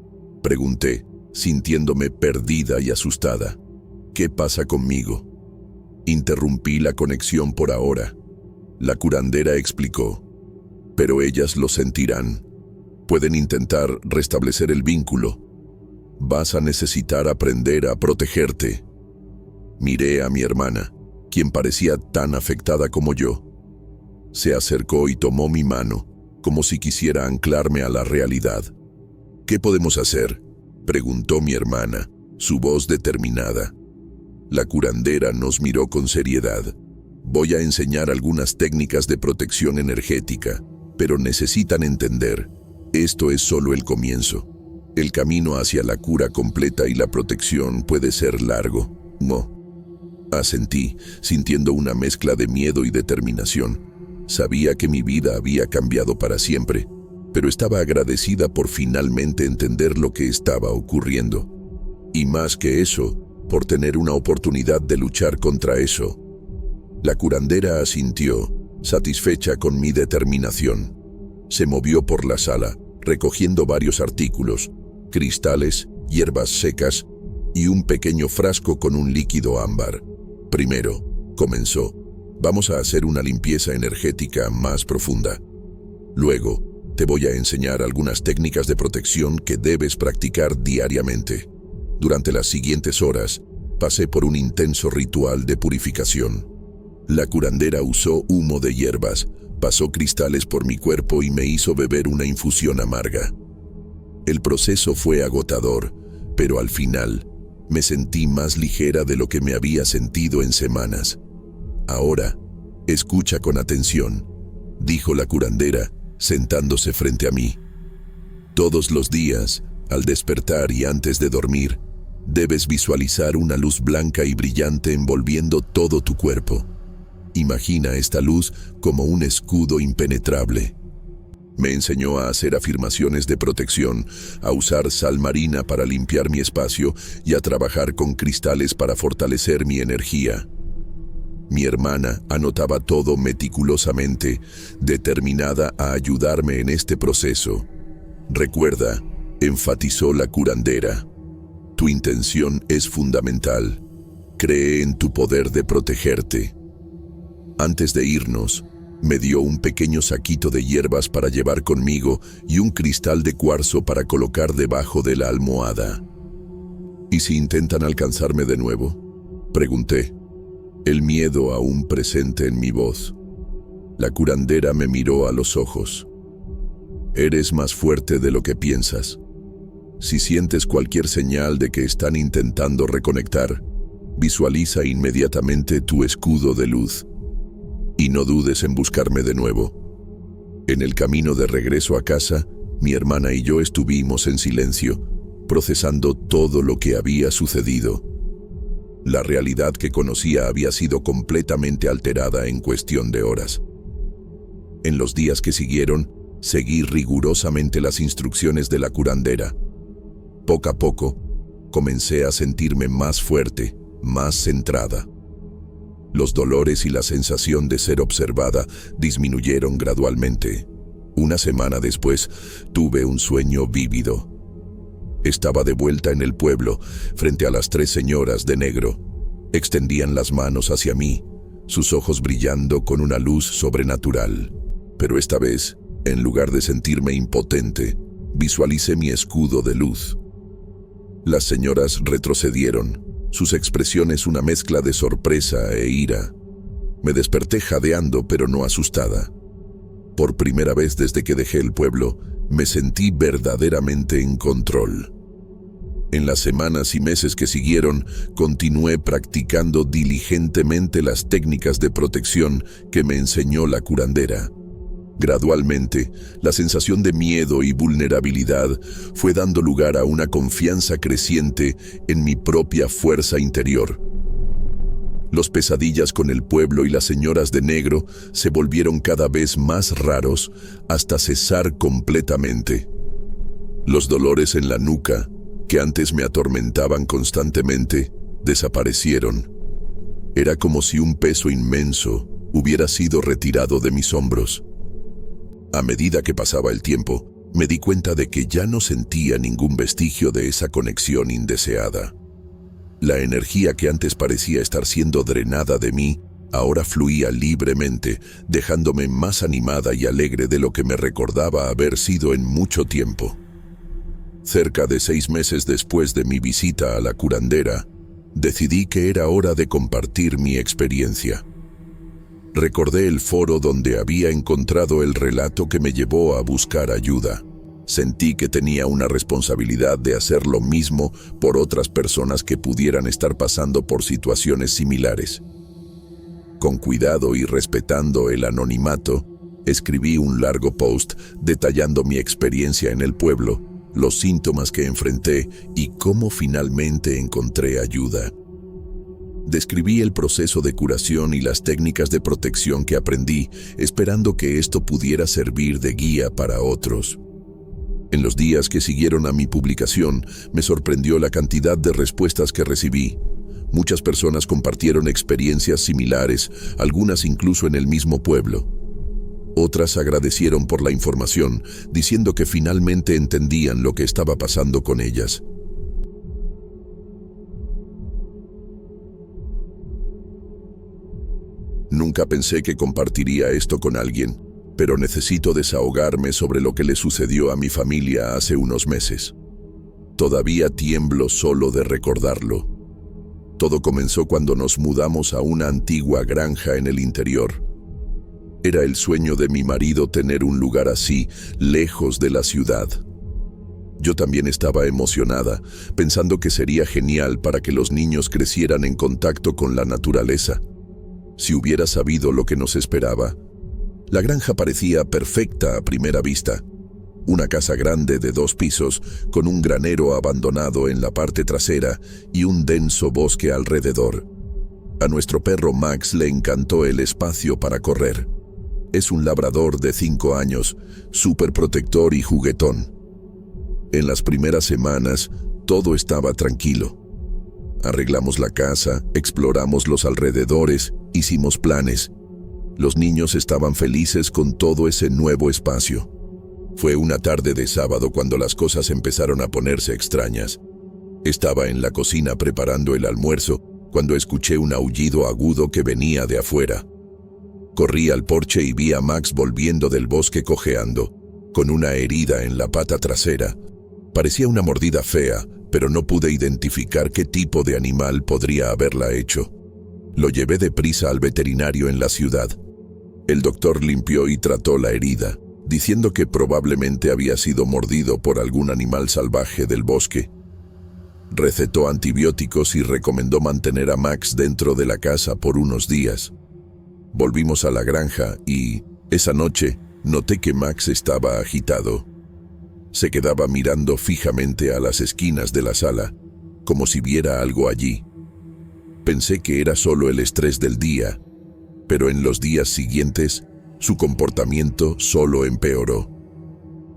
pregunté, sintiéndome perdida y asustada. ¿Qué pasa conmigo? Interrumpí la conexión por ahora. La curandera explicó. Pero ellas lo sentirán. Pueden intentar restablecer el vínculo. Vas a necesitar aprender a protegerte. Miré a mi hermana, quien parecía tan afectada como yo. Se acercó y tomó mi mano, como si quisiera anclarme a la realidad. ¿Qué podemos hacer?, preguntó mi hermana, su voz determinada. La curandera nos miró con seriedad. Voy a enseñar algunas técnicas de protección energética, pero necesitan entender, esto es solo el comienzo. El camino hacia la cura completa y la protección puede ser largo. No. Asentí, sintiendo una mezcla de miedo y determinación. Sabía que mi vida había cambiado para siempre, pero estaba agradecida por finalmente entender lo que estaba ocurriendo. Y más que eso, por tener una oportunidad de luchar contra eso. La curandera asintió, satisfecha con mi determinación. Se movió por la sala, recogiendo varios artículos, cristales, hierbas secas y un pequeño frasco con un líquido ámbar. Primero, comenzó, vamos a hacer una limpieza energética más profunda. Luego, te voy a enseñar algunas técnicas de protección que debes practicar diariamente. Durante las siguientes horas, pasé por un intenso ritual de purificación. La curandera usó humo de hierbas, pasó cristales por mi cuerpo y me hizo beber una infusión amarga. El proceso fue agotador, pero al final, me sentí más ligera de lo que me había sentido en semanas. Ahora, escucha con atención, dijo la curandera, sentándose frente a mí. Todos los días, al despertar y antes de dormir, debes visualizar una luz blanca y brillante envolviendo todo tu cuerpo. Imagina esta luz como un escudo impenetrable. Me enseñó a hacer afirmaciones de protección, a usar sal marina para limpiar mi espacio y a trabajar con cristales para fortalecer mi energía. Mi hermana anotaba todo meticulosamente, determinada a ayudarme en este proceso. Recuerda, enfatizó la curandera, tu intención es fundamental. Cree en tu poder de protegerte. Antes de irnos, me dio un pequeño saquito de hierbas para llevar conmigo y un cristal de cuarzo para colocar debajo de la almohada. ¿Y si intentan alcanzarme de nuevo?, pregunté, el miedo aún presente en mi voz. La curandera me miró a los ojos. Eres más fuerte de lo que piensas. Si sientes cualquier señal de que están intentando reconectar, visualiza inmediatamente tu escudo de luz. Y no dudes en buscarme de nuevo. En el camino de regreso a casa, mi hermana y yo estuvimos en silencio, procesando todo lo que había sucedido. La realidad que conocía había sido completamente alterada en cuestión de horas. En los días que siguieron, seguí rigurosamente las instrucciones de la curandera. Poco a poco, comencé a sentirme más fuerte, más centrada. Los dolores y la sensación de ser observada disminuyeron gradualmente. Una semana después, tuve un sueño vívido. Estaba de vuelta en el pueblo, frente a las 3 señoras de negro. Extendían las manos hacia mí, sus ojos brillando con una luz sobrenatural. Pero esta vez, en lugar de sentirme impotente, visualicé mi escudo de luz. Las señoras retrocedieron, sus expresiones una mezcla de sorpresa e ira. Me desperté jadeando pero no asustada. Por primera vez desde que dejé el pueblo, me sentí verdaderamente en control. En las semanas y meses que siguieron, continué practicando diligentemente las técnicas de protección que me enseñó la curandera. Gradualmente, la sensación de miedo y vulnerabilidad fue dando lugar a una confianza creciente en mi propia fuerza interior. Los pesadillas con el pueblo y las señoras de negro se volvieron cada vez más raros hasta cesar completamente. Los dolores en la nuca, que antes me atormentaban constantemente, desaparecieron. Era como si un peso inmenso hubiera sido retirado de mis hombros. A medida que pasaba el tiempo, me di cuenta de que ya no sentía ningún vestigio de esa conexión indeseada. La energía que antes parecía estar siendo drenada de mí, ahora fluía libremente, dejándome más animada y alegre de lo que me recordaba haber sido en mucho tiempo. Cerca de 6 meses después de mi visita a la curandera, decidí que era hora de compartir mi experiencia. Recordé el foro donde había encontrado el relato que me llevó a buscar ayuda. Sentí que tenía una responsabilidad de hacer lo mismo por otras personas que pudieran estar pasando por situaciones similares. Con cuidado y respetando el anonimato, escribí un largo post detallando mi experiencia en el pueblo, los síntomas que enfrenté y cómo finalmente encontré ayuda. Describí el proceso de curación y las técnicas de protección que aprendí, esperando que esto pudiera servir de guía para otros. En los días que siguieron a mi publicación, me sorprendió la cantidad de respuestas que recibí. Muchas personas compartieron experiencias similares, algunas incluso en el mismo pueblo. Otras agradecieron por la información, diciendo que finalmente entendían lo que estaba pasando con ellas. Nunca pensé que compartiría esto con alguien, pero necesito desahogarme sobre lo que le sucedió a mi familia hace unos meses. Todavía tiemblo solo de recordarlo. Todo comenzó cuando nos mudamos a una antigua granja en el interior. Era el sueño de mi marido tener un lugar así, lejos de la ciudad. Yo también estaba emocionada, pensando que sería genial para que los niños crecieran en contacto con la naturaleza. Si hubiera sabido lo que nos esperaba. La granja parecía perfecta a primera vista. Una casa grande de 2 pisos, con un granero abandonado en la parte trasera y un denso bosque alrededor. A nuestro perro Max le encantó el espacio para correr. Es un labrador de 5 años, súper protector y juguetón. En las primeras semanas, todo estaba tranquilo. Arreglamos la casa, exploramos los alrededores, hicimos planes. Los niños estaban felices con todo ese nuevo espacio. Fue una tarde de sábado cuando las cosas empezaron a ponerse extrañas. Estaba en la cocina preparando el almuerzo cuando escuché un aullido agudo que venía de afuera. Corrí al porche y vi a Max volviendo del bosque cojeando, con una herida en la pata trasera. Parecía una mordida fea, pero no pude identificar qué tipo de animal podría haberla hecho. Lo llevé deprisa al veterinario en la ciudad. El doctor limpió y trató la herida, diciendo que probablemente había sido mordido por algún animal salvaje del bosque. Recetó antibióticos y recomendó mantener a Max dentro de la casa por unos días. Volvimos a la granja y, esa noche, noté que Max estaba agitado. Se quedaba mirando fijamente a las esquinas de la sala, como si viera algo allí. Pensé que era solo el estrés del día, pero en los días siguientes, su comportamiento solo empeoró.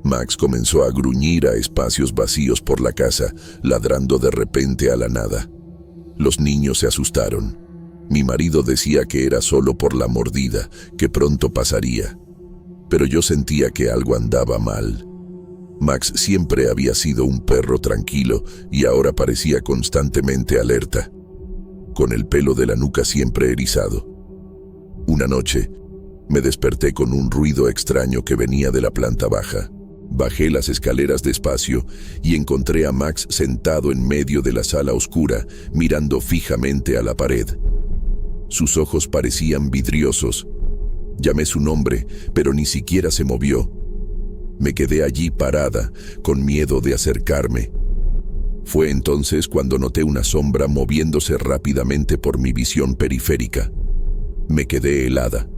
Max comenzó a gruñir a espacios vacíos por la casa, ladrando de repente a la nada. Los niños se asustaron. Mi marido decía que era solo por la mordida, que pronto pasaría. Pero yo sentía que algo andaba mal. Max siempre había sido un perro tranquilo y ahora parecía constantemente alerta, con el pelo de la nuca siempre erizado. Una noche, me desperté con un ruido extraño que venía de la planta baja. Bajé las escaleras despacio y encontré a Max sentado en medio de la sala oscura, mirando fijamente a la pared. Sus ojos parecían vidriosos. Llamé su nombre, pero ni siquiera se movió. Me quedé allí parada, con miedo de acercarme. Fue entonces cuando noté una sombra moviéndose rápidamente por mi visión periférica. Me quedé helada.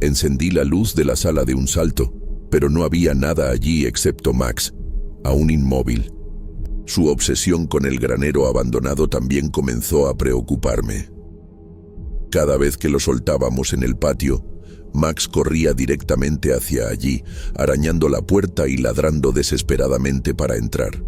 Encendí la luz de la sala de un salto, pero no había nada allí excepto Max, aún inmóvil. Su obsesión con el granero abandonado también comenzó a preocuparme. Cada vez que lo soltábamos en el patio, Max corría directamente hacia allí, arañando la puerta y ladrando desesperadamente para entrar.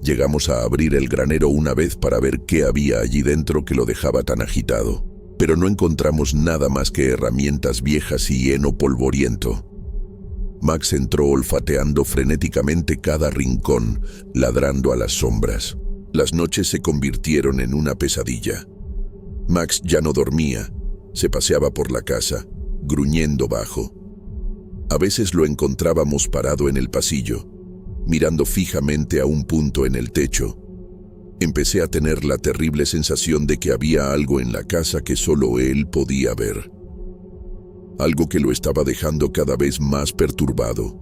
Llegamos a abrir el granero una vez para ver qué había allí dentro que lo dejaba tan agitado, pero no encontramos nada más que herramientas viejas y heno polvoriento. Max entró olfateando frenéticamente cada rincón, ladrando a las sombras. Las noches se convirtieron en una pesadilla. Max ya no dormía, se paseaba por la casa, gruñendo bajo. A veces lo encontrábamos parado en el pasillo, mirando fijamente a un punto en el techo. Empecé a tener la terrible sensación de que había algo en la casa que solo él podía ver. Algo que lo estaba dejando cada vez más perturbado.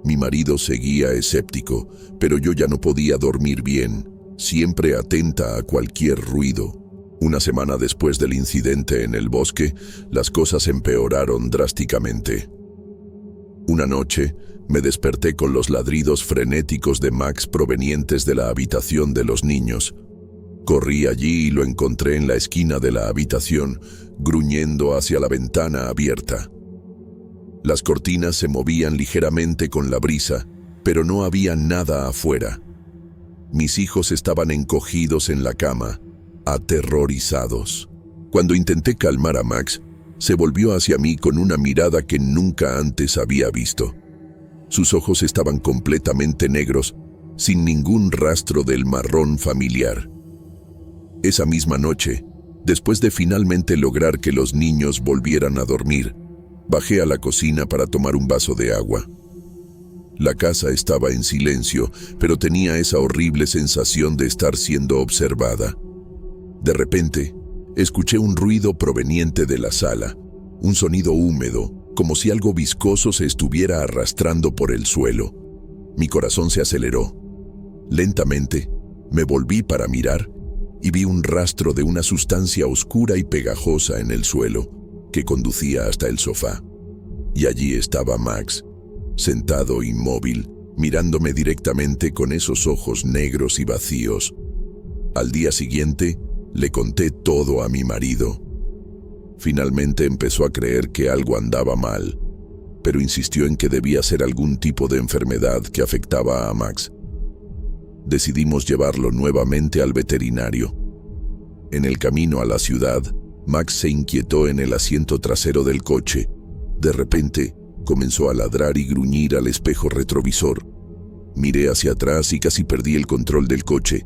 Mi marido seguía escéptico, pero yo ya no podía dormir bien, siempre atenta a cualquier ruido. Una semana después del incidente en el bosque, las cosas empeoraron drásticamente. Una noche, me desperté con los ladridos frenéticos de Max provenientes de la habitación de los niños. Corrí allí y lo encontré en la esquina de la habitación, gruñendo hacia la ventana abierta. Las cortinas se movían ligeramente con la brisa, pero no había nada afuera. Mis hijos estaban encogidos en la cama, aterrorizados. Cuando intenté calmar a Max, se volvió hacia mí con una mirada que nunca antes había visto. Sus ojos estaban completamente negros, sin ningún rastro del marrón familiar. Esa misma noche, después de finalmente lograr que los niños volvieran a dormir, bajé a la cocina para tomar un vaso de agua. La casa estaba en silencio, pero tenía esa horrible sensación de estar siendo observada. De repente, escuché un ruido proveniente de la sala, un sonido húmedo, como si algo viscoso se estuviera arrastrando por el suelo. Mi corazón se aceleró. Lentamente, me volví para mirar y vi un rastro de una sustancia oscura y pegajosa en el suelo, que conducía hasta el sofá. Y allí estaba Max, sentado inmóvil, mirándome directamente con esos ojos negros y vacíos. Al día siguiente, le conté todo a mi marido. Finalmente empezó a creer que algo andaba mal, pero insistió en que debía ser algún tipo de enfermedad que afectaba a Max. Decidimos llevarlo nuevamente al veterinario. En el camino a la ciudad, Max se inquietó en el asiento trasero del coche. De repente, comenzó a ladrar y gruñir al espejo retrovisor. Miré hacia atrás y casi perdí el control del coche.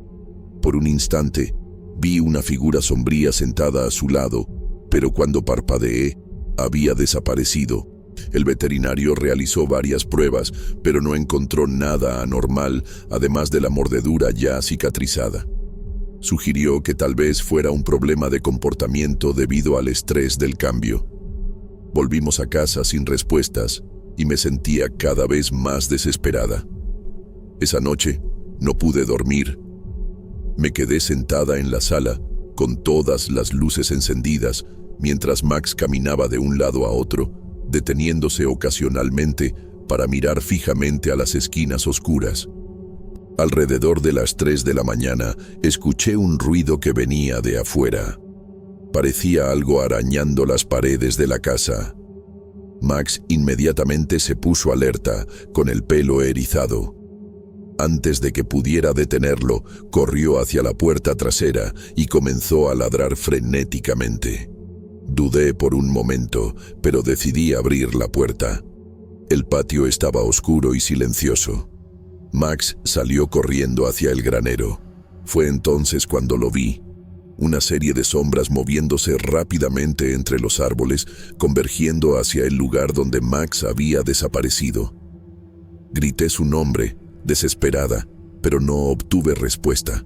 Por un instante, vi una figura sombría sentada a su lado, pero cuando parpadeé, había desaparecido. El veterinario realizó varias pruebas, pero no encontró nada anormal, además de la mordedura ya cicatrizada. Sugirió que tal vez fuera un problema de comportamiento debido al estrés del cambio. Volvimos a casa sin respuestas y me sentía cada vez más desesperada. Esa noche no pude dormir. Me quedé sentada en la sala, con todas las luces encendidas, mientras Max caminaba de un lado a otro, deteniéndose ocasionalmente para mirar fijamente a las esquinas oscuras. Alrededor de las 3 de la mañana, escuché un ruido que venía de afuera. Parecía algo arañando las paredes de la casa. Max inmediatamente se puso alerta, con el pelo erizado. Antes de que pudiera detenerlo, corrió hacia la puerta trasera y comenzó a ladrar frenéticamente. Dudé por un momento, pero decidí abrir la puerta. El patio estaba oscuro y silencioso. Max salió corriendo hacia el granero. Fue entonces cuando lo vi. Una serie de sombras moviéndose rápidamente entre los árboles, convergiendo hacia el lugar donde Max había desaparecido. Grité su nombre, desesperada, pero no obtuve respuesta.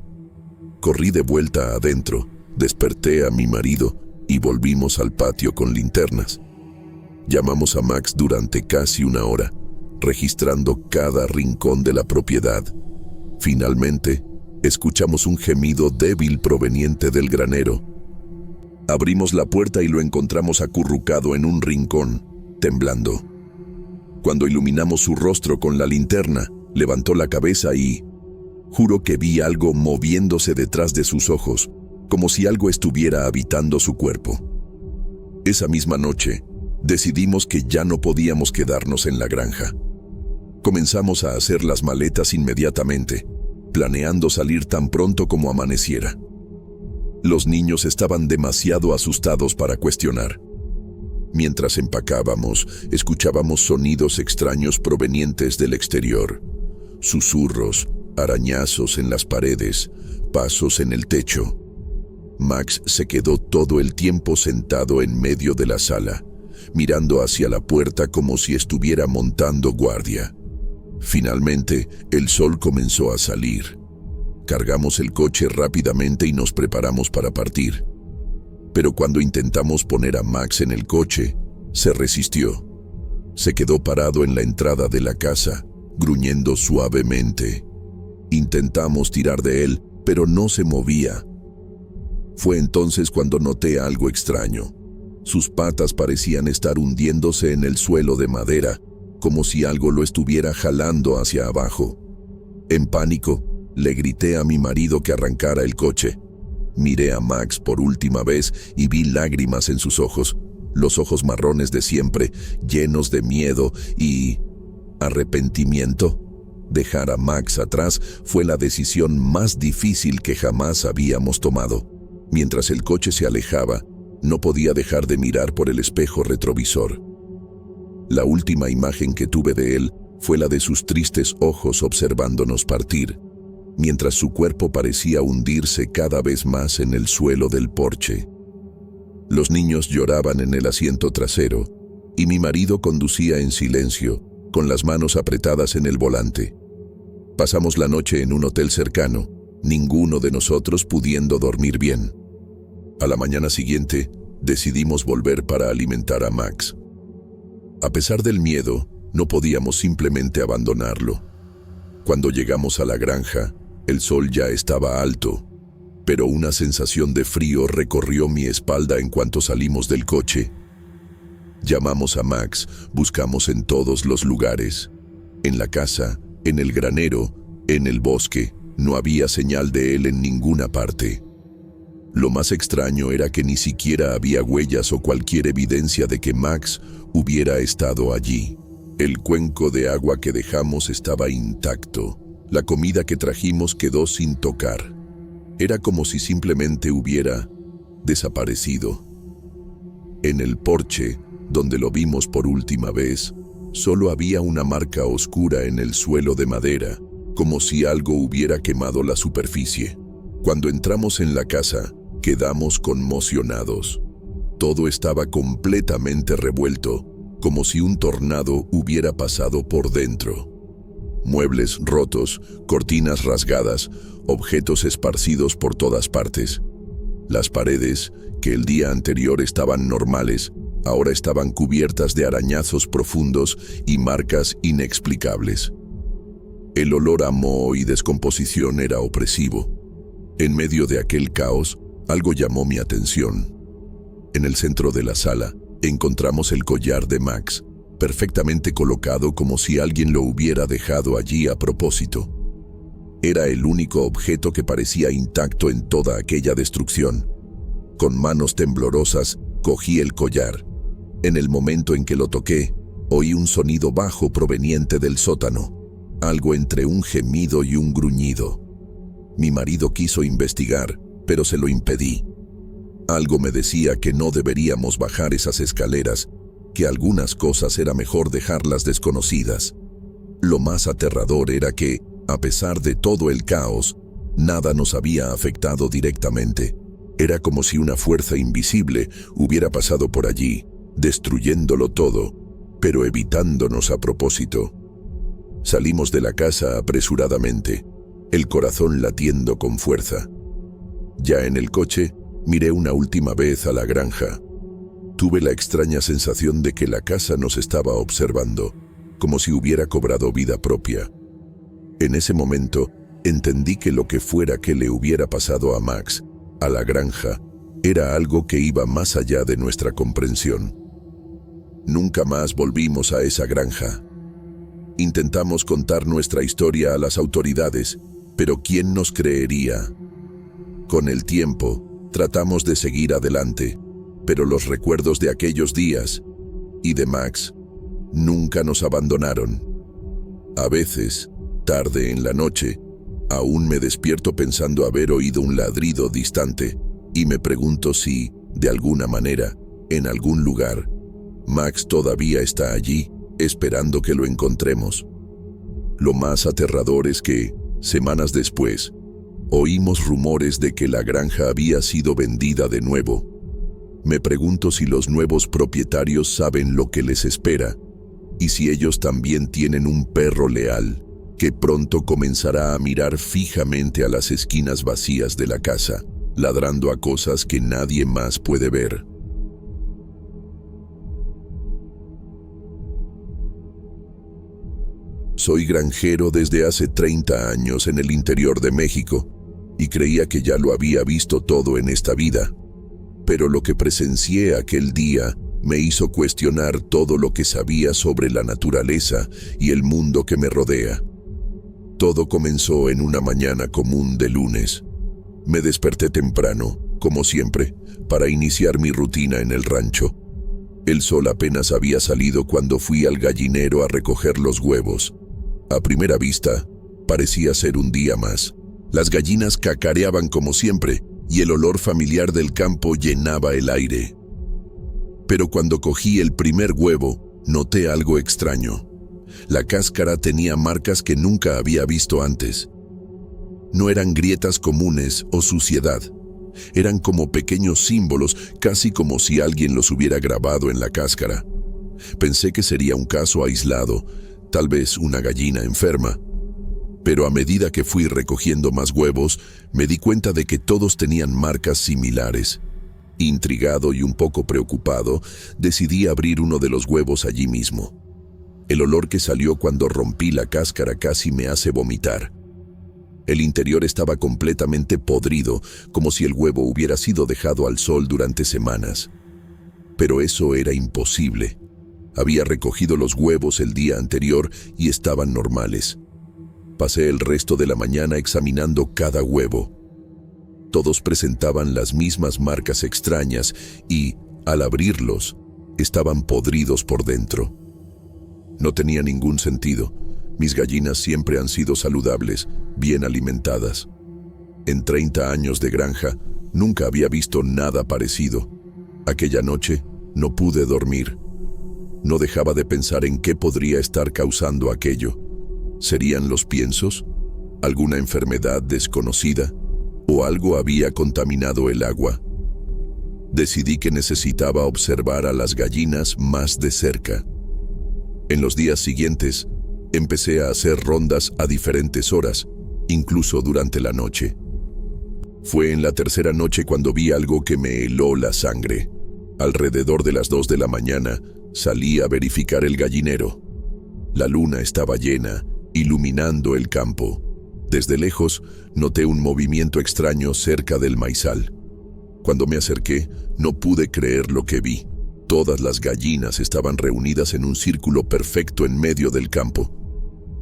Corrí de vuelta adentro, desperté a mi marido y volvimos al patio con linternas. Llamamos a Max durante casi una hora, registrando cada rincón de la propiedad. Finalmente, escuchamos un gemido débil proveniente del granero. Abrimos la puerta y lo encontramos acurrucado en un rincón, temblando. Cuando iluminamos su rostro con la linterna, levantó la cabeza y... juro que vi algo moviéndose detrás de sus ojos, como si algo estuviera habitando su cuerpo. Esa misma noche, decidimos que ya no podíamos quedarnos en la granja. Comenzamos a hacer las maletas inmediatamente, planeando salir tan pronto como amaneciera. Los niños estaban demasiado asustados para cuestionar. Mientras empacábamos, escuchábamos sonidos extraños provenientes del exterior. Susurros, arañazos en las paredes, pasos en el techo. Max se quedó todo el tiempo sentado en medio de la sala, mirando hacia la puerta como si estuviera montando guardia. Finalmente, el sol comenzó a salir. Cargamos el coche rápidamente y nos preparamos para partir. Pero cuando intentamos poner a Max en el coche, se resistió. Se quedó parado en la entrada de la casa, gruñendo suavemente. Intentamos tirar de él, pero no se movía. Fue entonces cuando noté algo extraño. Sus patas parecían estar hundiéndose en el suelo de madera, como si algo lo estuviera jalando hacia abajo. En pánico, le grité a mi marido que arrancara el coche. Miré a Max por última vez y vi lágrimas en sus ojos, los ojos marrones de siempre, llenos de miedo y... arrepentimiento. Dejar a Max atrás fue la decisión más difícil que jamás habíamos tomado. Mientras el coche se alejaba, no podía dejar de mirar por el espejo retrovisor. La última imagen que tuve de él fue la de sus tristes ojos observándonos partir, mientras su cuerpo parecía hundirse cada vez más en el suelo del porche. Los niños lloraban en el asiento trasero, y mi marido conducía en silencio, con las manos apretadas en el volante. Pasamos la noche en un hotel cercano, ninguno de nosotros pudiendo dormir bien. A la mañana siguiente, decidimos volver para alimentar a Max. A pesar del miedo, no podíamos simplemente abandonarlo. Cuando llegamos a la granja, el sol ya estaba alto, pero una sensación de frío recorrió mi espalda en cuanto salimos del coche. Llamamos a Max, buscamos en todos los lugares. En la casa, en el granero, en el bosque, no había señal de él en ninguna parte. Lo más extraño era que ni siquiera había huellas o cualquier evidencia de que Max hubiera estado allí. El cuenco de agua que dejamos estaba intacto. La comida que trajimos quedó sin tocar. Era como si simplemente hubiera desaparecido. En el porche, donde lo vimos por última vez, solo había una marca oscura en el suelo de madera, como si algo hubiera quemado la superficie. Cuando entramos en la casa, quedamos conmocionados. Todo estaba completamente revuelto, como si un tornado hubiera pasado por dentro. Muebles rotos, cortinas rasgadas, objetos esparcidos por todas partes. Las paredes, que el día anterior estaban normales, ahora estaban cubiertas de arañazos profundos y marcas inexplicables. El olor a moho y descomposición era opresivo. En medio de aquel caos, algo llamó mi atención. En el centro de la sala, encontramos el collar de Max, perfectamente colocado como si alguien lo hubiera dejado allí a propósito. Era el único objeto que parecía intacto en toda aquella destrucción. Con manos temblorosas, cogí el collar. En el momento en que lo toqué, oí un sonido bajo proveniente del sótano, algo entre un gemido y un gruñido. Mi marido quiso investigar, pero se lo impedí. Algo me decía que no deberíamos bajar esas escaleras, que algunas cosas era mejor dejarlas desconocidas. Lo más aterrador era que, a pesar de todo el caos, nada nos había afectado directamente. Era como si una fuerza invisible hubiera pasado por allí, destruyéndolo todo, pero evitándonos a propósito. Salimos de la casa apresuradamente, el corazón latiendo con fuerza. Ya en el coche, miré una última vez a la granja. Tuve la extraña sensación de que la casa nos estaba observando, como si hubiera cobrado vida propia. En ese momento, entendí que lo que fuera que le hubiera pasado a Max, a la granja, era algo que iba más allá de nuestra comprensión. Nunca más volvimos a esa granja. Intentamos contar nuestra historia a las autoridades, pero ¿quién nos creería? Con el tiempo, tratamos de seguir adelante, pero los recuerdos de aquellos días y de Max nunca nos abandonaron. A veces, tarde en la noche, aún me despierto pensando haber oído un ladrido distante y me pregunto si, de alguna manera, en algún lugar, Max todavía está allí, esperando que lo encontremos. Lo más aterrador es que, semanas después, oímos rumores de que la granja había sido vendida de nuevo. Me pregunto si los nuevos propietarios saben lo que les espera y si ellos también tienen un perro leal que pronto comenzará a mirar fijamente a las esquinas vacías de la casa, ladrando a cosas que nadie más puede ver. Soy granjero desde hace 30 años en el interior de México y creía que ya lo había visto todo en esta vida. Pero lo que presencié aquel día me hizo cuestionar todo lo que sabía sobre la naturaleza y el mundo que me rodea. Todo comenzó en una mañana común de lunes. Me desperté temprano, como siempre, para iniciar mi rutina en el rancho. El sol apenas había salido cuando fui al gallinero a recoger los huevos. A primera vista, parecía ser un día más. Las gallinas cacareaban como siempre, y el olor familiar del campo llenaba el aire. Pero cuando cogí el primer huevo, noté algo extraño. La cáscara tenía marcas que nunca había visto antes. No eran grietas comunes o suciedad. Eran como pequeños símbolos, casi como si alguien los hubiera grabado en la cáscara. Pensé que sería un caso aislado, tal vez una gallina enferma. Pero a medida que fui recogiendo más huevos, me di cuenta de que todos tenían marcas similares. Intrigado y un poco preocupado, decidí abrir uno de los huevos allí mismo. El olor que salió cuando rompí la cáscara casi me hace vomitar. El interior estaba completamente podrido, como si el huevo hubiera sido dejado al sol durante semanas. Pero eso era imposible. Había recogido los huevos el día anterior y estaban normales. Pasé el resto de la mañana examinando cada huevo. Todos presentaban las mismas marcas extrañas y, al abrirlos, estaban podridos por dentro. No tenía ningún sentido. Mis gallinas siempre han sido saludables, bien alimentadas. En 30 años de granja, nunca había visto nada parecido. Aquella noche, no pude dormir. No dejaba de pensar en qué podría estar causando aquello. ¿Serían los piensos? ¿Alguna enfermedad desconocida? ¿O algo había contaminado el agua? Decidí que necesitaba observar a las gallinas más de cerca. En los días siguientes, empecé a hacer rondas a diferentes horas, incluso durante la noche. Fue en la tercera noche cuando vi algo que me heló la sangre. Alrededor de las 2 de la mañana, salí a verificar el gallinero. La luna estaba llena, iluminando el campo. Desde lejos, noté un movimiento extraño cerca del maizal. Cuando me acerqué, no pude creer lo que vi. Todas las gallinas estaban reunidas en un círculo perfecto en medio del campo.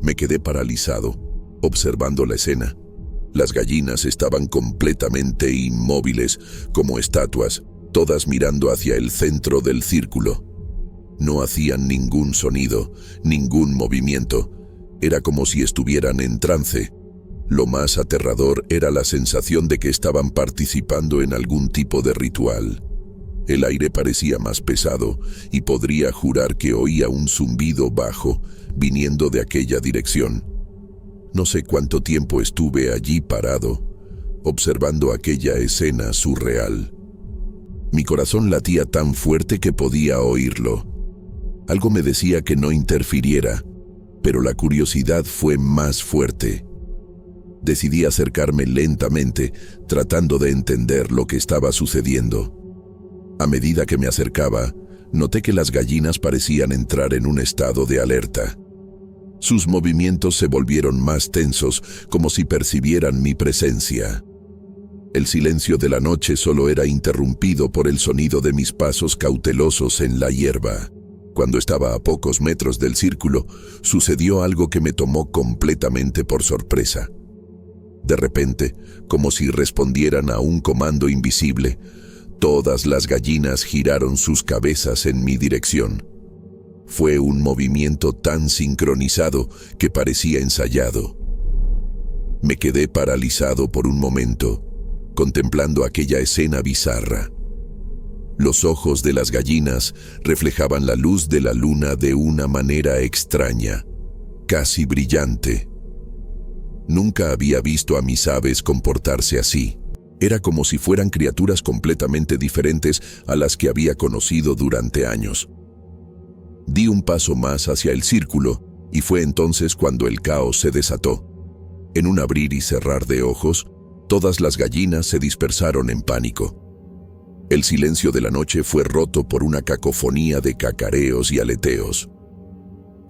Me quedé paralizado, observando la escena. Las gallinas estaban completamente inmóviles, como estatuas, todas mirando hacia el centro del círculo. No hacían ningún sonido, ningún movimiento. Era como si estuvieran en trance. Lo más aterrador era la sensación de que estaban participando en algún tipo de ritual. El aire parecía más pesado y podría jurar que oía un zumbido bajo viniendo de aquella dirección. No sé cuánto tiempo estuve allí parado, observando aquella escena surreal. Mi corazón latía tan fuerte que podía oírlo. Algo me decía que no interfiriera, pero la curiosidad fue más fuerte. Decidí acercarme lentamente, tratando de entender lo que estaba sucediendo. A medida que me acercaba, noté que las gallinas parecían entrar en un estado de alerta. Sus movimientos se volvieron más tensos, como si percibieran mi presencia. El silencio de la noche solo era interrumpido por el sonido de mis pasos cautelosos en la hierba. Cuando estaba a pocos metros del círculo, sucedió algo que me tomó completamente por sorpresa. De repente, como si respondieran a un comando invisible, todas las gallinas giraron sus cabezas en mi dirección. Fue un movimiento tan sincronizado que parecía ensayado. Me quedé paralizado por un momento, contemplando aquella escena bizarra. Los ojos de las gallinas reflejaban la luz de la luna de una manera extraña, casi brillante. Nunca había visto a mis aves comportarse así. Era como si fueran criaturas completamente diferentes a las que había conocido durante años. Di un paso más hacia el círculo y fue entonces cuando el caos se desató. En un abrir y cerrar de ojos, todas las gallinas se dispersaron en pánico. El silencio de la noche fue roto por una cacofonía de cacareos y aleteos.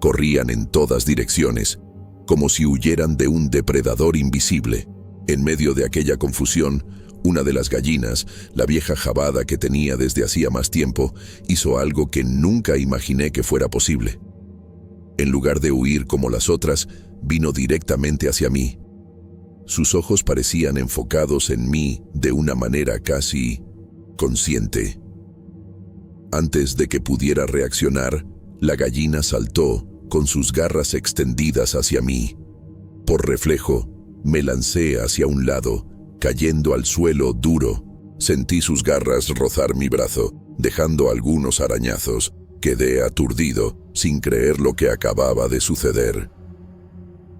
Corrían en todas direcciones, como si huyeran de un depredador invisible. En medio de aquella confusión, una de las gallinas, la vieja jabada que tenía desde hacía más tiempo, hizo algo que nunca imaginé que fuera posible. En lugar de huir como las otras, vino directamente hacia mí. Sus ojos parecían enfocados en mí de una manera casi consciente. Antes de que pudiera reaccionar, la gallina saltó con sus garras extendidas hacia mí. Por reflejo, me lancé hacia un lado, cayendo al suelo duro. Sentí sus garras rozar mi brazo, dejando algunos arañazos. Quedé aturdido, sin creer lo que acababa de suceder.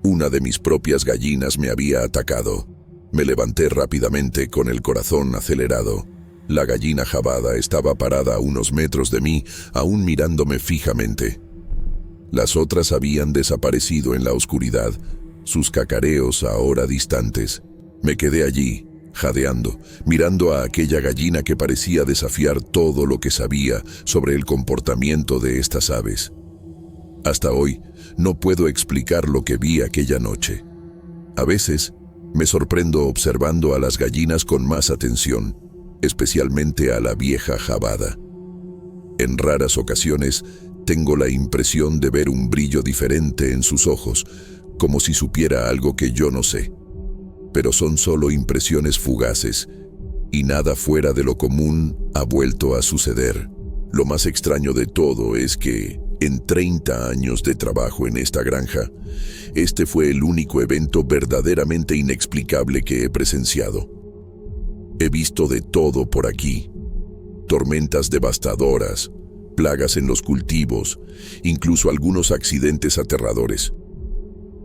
Una de mis propias gallinas me había atacado. Me levanté rápidamente con el corazón acelerado. La gallina jabada estaba parada a unos metros de mí, aún mirándome fijamente. Las otras habían desaparecido en la oscuridad, sus cacareos ahora distantes. Me quedé allí, jadeando, mirando a aquella gallina que parecía desafiar todo lo que sabía sobre el comportamiento de estas aves. Hasta hoy, no puedo explicar lo que vi aquella noche. A veces, me sorprendo observando a las gallinas con más atención, especialmente a la vieja jabada. En raras ocasiones, tengo la impresión de ver un brillo diferente en sus ojos, como si supiera algo que yo no sé. Pero son solo impresiones fugaces, y nada fuera de lo común ha vuelto a suceder. Lo más extraño de todo es que, en 30 años de trabajo en esta granja, este fue el único evento verdaderamente inexplicable que he presenciado. He visto de todo por aquí: tormentas devastadoras, plagas en los cultivos, incluso algunos accidentes aterradores.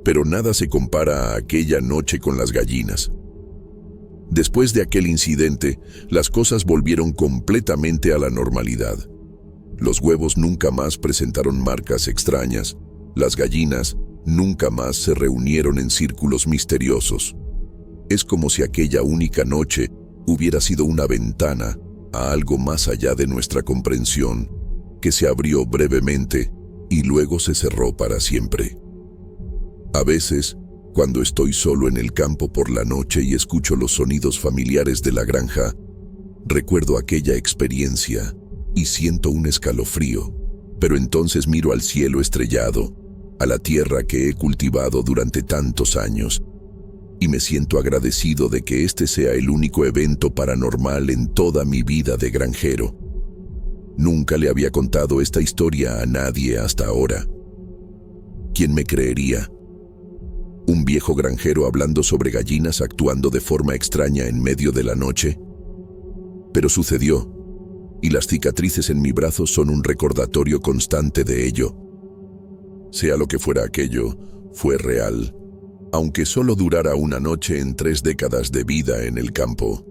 Pero nada se compara a aquella noche con las gallinas. Después de aquel incidente, las cosas volvieron completamente a la normalidad. Los huevos nunca más presentaron marcas extrañas. Las gallinas nunca más se reunieron en círculos misteriosos. Es como si aquella única noche hubiera sido una ventana a algo más allá de nuestra comprensión, que se abrió brevemente y luego se cerró para siempre. A veces, cuando estoy solo en el campo por la noche y escucho los sonidos familiares de la granja, recuerdo aquella experiencia y siento un escalofrío, pero entonces miro al cielo estrellado, a la tierra que he cultivado durante tantos años, y me siento agradecido de que este sea el único evento paranormal en toda mi vida de granjero. Nunca le había contado esta historia a nadie hasta ahora. ¿Quién me creería? ¿Un viejo granjero hablando sobre gallinas actuando de forma extraña en medio de la noche? Pero sucedió, y las cicatrices en mi brazo son un recordatorio constante de ello. Sea lo que fuera aquello, fue real, aunque solo durara una noche en 3 décadas de vida en el campo.